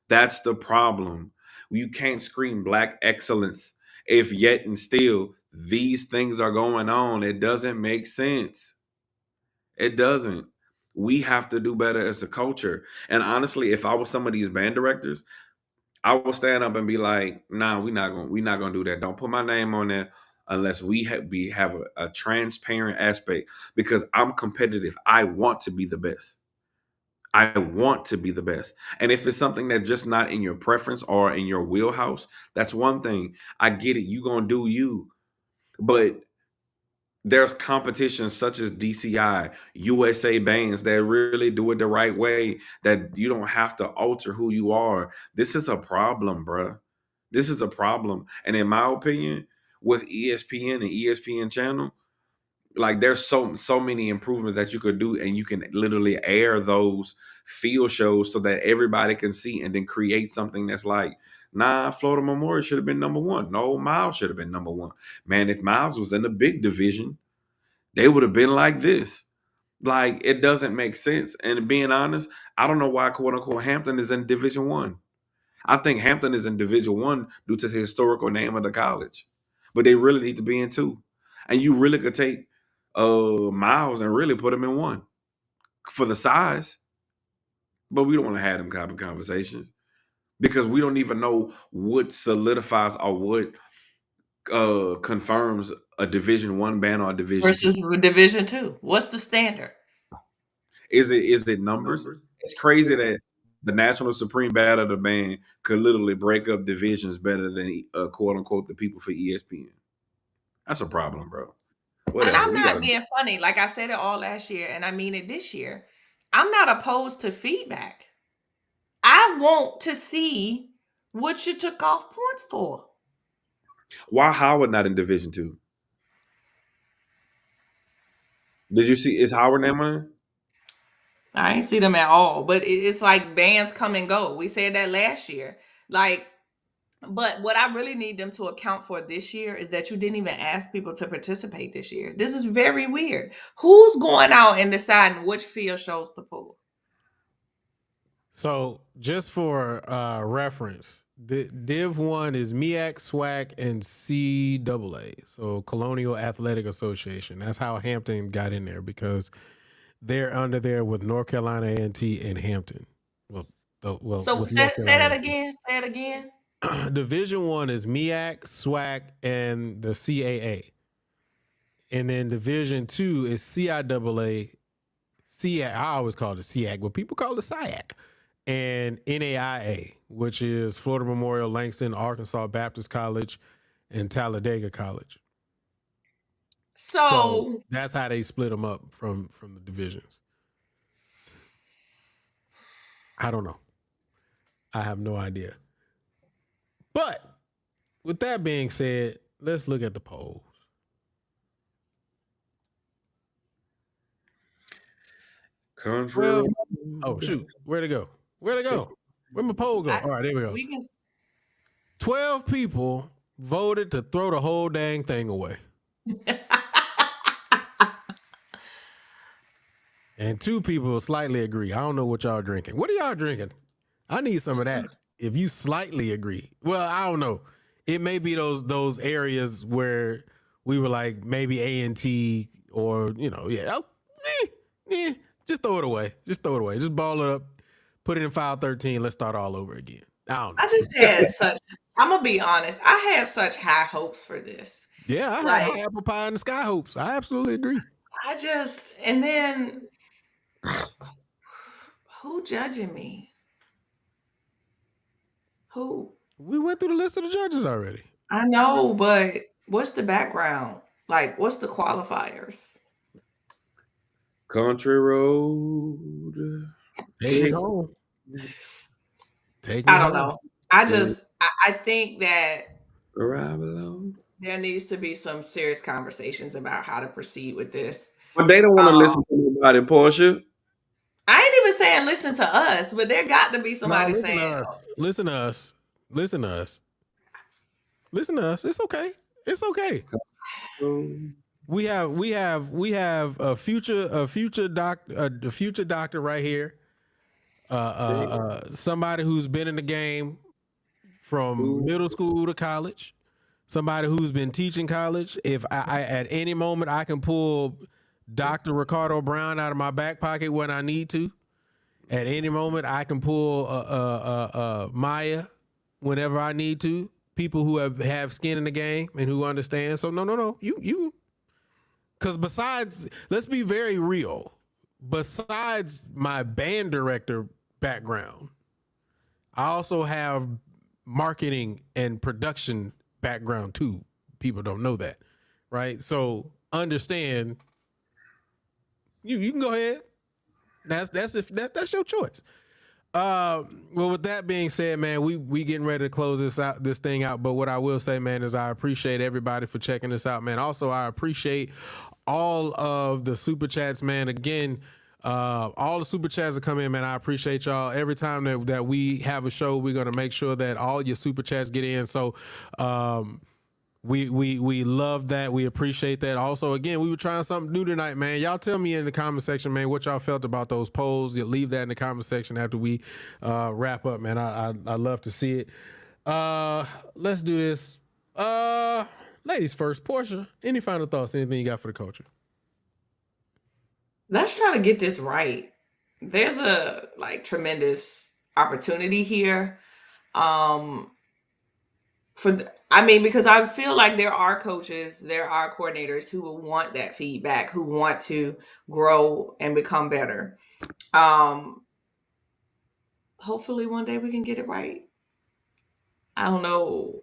That's the problem. You can't scream black excellence if yet and still these things are going on. It doesn't make sense. It doesn't. We have to do better as a culture. And honestly, if I was some of these band directors, I would stand up and be like, "Nah, we're not gonna do that. Don't put my name on there unless we have a transparent aspect, because I'm competitive. I want to be the best. I want to be the best. And if it's something that's just not in your preference or in your wheelhouse, that's one thing. I get it. You gonna do you, but there's competitions such as DCI, USA bands that really do it the right way, that you don't have to alter who you are. This is a problem, bruh. This is a problem. And in my opinion, with ESPN and ESPN channel, like there's so many improvements that you could do, and you can literally air those field shows so that everybody can see, and then create something that's like, nah, Florida Memorial should have been number one. No, Miles should have been number one. Man, if Miles was in the big division, they would have been like this. Like, it doesn't make sense. And being honest, I don't know why quote unquote Hampton is in Division One. I think Hampton is in Division One due to the historical name of the college, but they really need to be in two. And you really could take Miles and really put them in one for the size, but we don't want to have them type of conversations because we don't even know what solidifies or what confirms a Division One band or a Division Two. Versus Division Two. What's the standard? Is it numbers? It's crazy that the National Supreme Battle of the Band could literally break up divisions better than quote unquote the people for ESPN. That's a problem, bro. And Whatever. I'm We not gotta being funny. Like I said it all last year, and I mean it this year. I'm not opposed to feedback. I want to see what you took off points for. Why Howard not in Division Two? Did you see is Howard name on there? I ain't see them at all, but it's like bands come and go. We said that last year. Like, but what I really need them to account for this year is that you didn't even ask people to participate this year. This is very weird. Who's going out and deciding which field shows to pull? So just for reference, Div 1 is MEAC, SWAC, and CAA. So Colonial Athletic Association. That's how Hampton got in there, because they're under there with North Carolina A&T and T and Hampton. So With say, North say that Carolina again. Say it again. Division 1 is MEAC, SWAC, and the CAA. And then Division 2 is CIAA. I always call it SEAC, but people call it SIAC. And NAIA, which is Florida Memorial, Langston, Arkansas Baptist College, and Talladega College. So that's how they split them up from the divisions. I don't know. I have no idea. But with that being said, let's look at the polls. Country 12. road. Oh, shoot. Where'd it go? Where'd it go? Where'd my poll go? All right, there we go. We can 12 people voted to throw the whole dang thing away. And 2 people slightly agree. I don't know what y'all drinking. What are y'all drinking? I need some of that. If you slightly agree. Well, I don't know. It may be those areas where we were like maybe A&T or, just throw it away. Just throw it away. Just ball it up. Put it in file 13. Let's start all over again. I don't know. I just had I'm gonna be honest. I had such high hopes for this. Yeah, I had high apple pie in the sky hopes. I absolutely agree. And then who judging me? Who? We went through the list of the judges already. I know, but what's the background? Like, what's the qualifiers? Country road. Take me home. Take me I don't home. know. I think that Arrive alone. there needs to be some serious conversations about how to proceed with this. But they don't want to listen to nobody, Portia. I ain't even saying listen to us, but there got to be somebody saying, listen to us. Listen to us. Listen to us. It's okay. It's okay. We have a future doctor right here. Somebody who's been in the game from middle school to college. Somebody who's been teaching college. If I at any moment I can pull Dr. Ricardo Brown out of my back pocket when I need to. At any moment I can pull Maya whenever I need to. People who have skin in the game and who understand. So no. You because besides, let's be very real. Besides my band director background, I also have marketing and production background too. People don't know that, right? So understand. You can go ahead. That's your choice. Well, with that being said, man, we getting ready to close this thing out. But what I will say, man, is I appreciate everybody for checking this out, man. Also, I appreciate all of the super chats, man. Again, all the super chats that come in, man. I appreciate y'all. Every time that we have a show, we're gonna make sure that all your super chats get in. So, we love that. We appreciate that. Also, again, we were trying something new tonight, man. Y'all tell me in the comment section, man, what y'all felt about those polls. You leave that in the comment section after we wrap up, man. I love to see it. Let's do this. Ladies first. Portia, any final thoughts? Anything you got for the culture? Let's try to get this right. There's a tremendous opportunity here. Because I feel like there are coaches, there are coordinators who will want that feedback, who want to grow and become better. Hopefully one day we can get it right. I don't know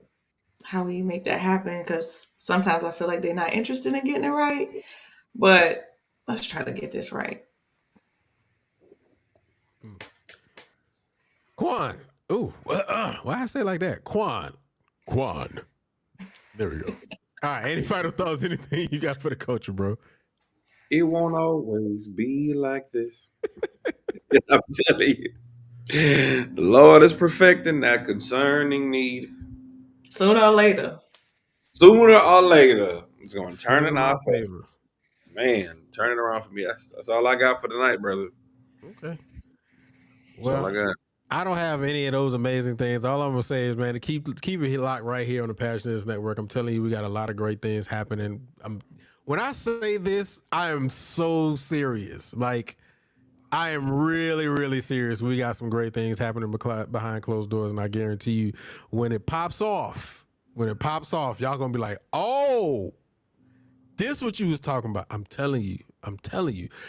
how we make that happen because sometimes I feel like they're not interested in getting it right. But let's try to get this right. Quan. Ooh, why I say it like that? Quan. There we go. All right. Any final thoughts? Anything you got for the culture, bro? It won't always be like this. I'm telling you. The Lord is perfecting that concerning need. Sooner or later. It's going to turn in our favor. Man, turn it around for me. That's all I got for tonight, brother. Okay. That's all I got. I don't have any of those amazing things. All I'm gonna say is, man, to keep it locked right here on the Passionates Network. I'm telling you, we got a lot of great things happening. When I say this, I am so serious. Like, I am really, really serious. We got some great things happening behind closed doors, and I guarantee you, when it pops off, y'all gonna be like, oh, this what you was talking about. I'm telling you.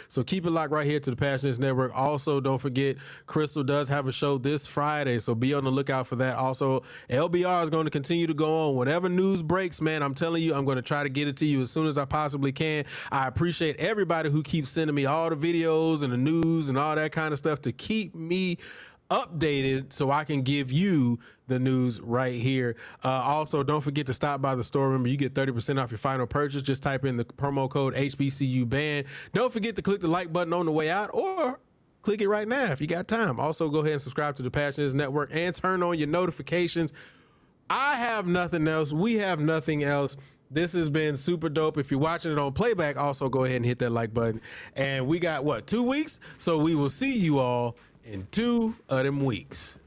So keep it locked right here to the Passionates Network. Also, don't forget, Crystal does have a show this Friday, so be on the lookout for that. Also, LBR is going to continue to go on. Whatever news breaks, man, I'm telling you, I'm going to try to get it to you as soon as I possibly can. I appreciate everybody who keeps sending me all the videos and the news and all that kind of stuff to keep me updated so I can give you the news right here. Also, don't forget to stop by the store. Remember, you get 30% off your final purchase. Just type in the promo code HBCU band. Don't forget to click the like button on the way out, or click it right now if you got time. Also, go ahead and subscribe to the Passionate Network and turn on your notifications. I have nothing else. We have nothing else. This has been super dope. If you're watching it on playback, also go ahead and hit that like button. And we got, 2 weeks? So we will see you all in 2 of them weeks.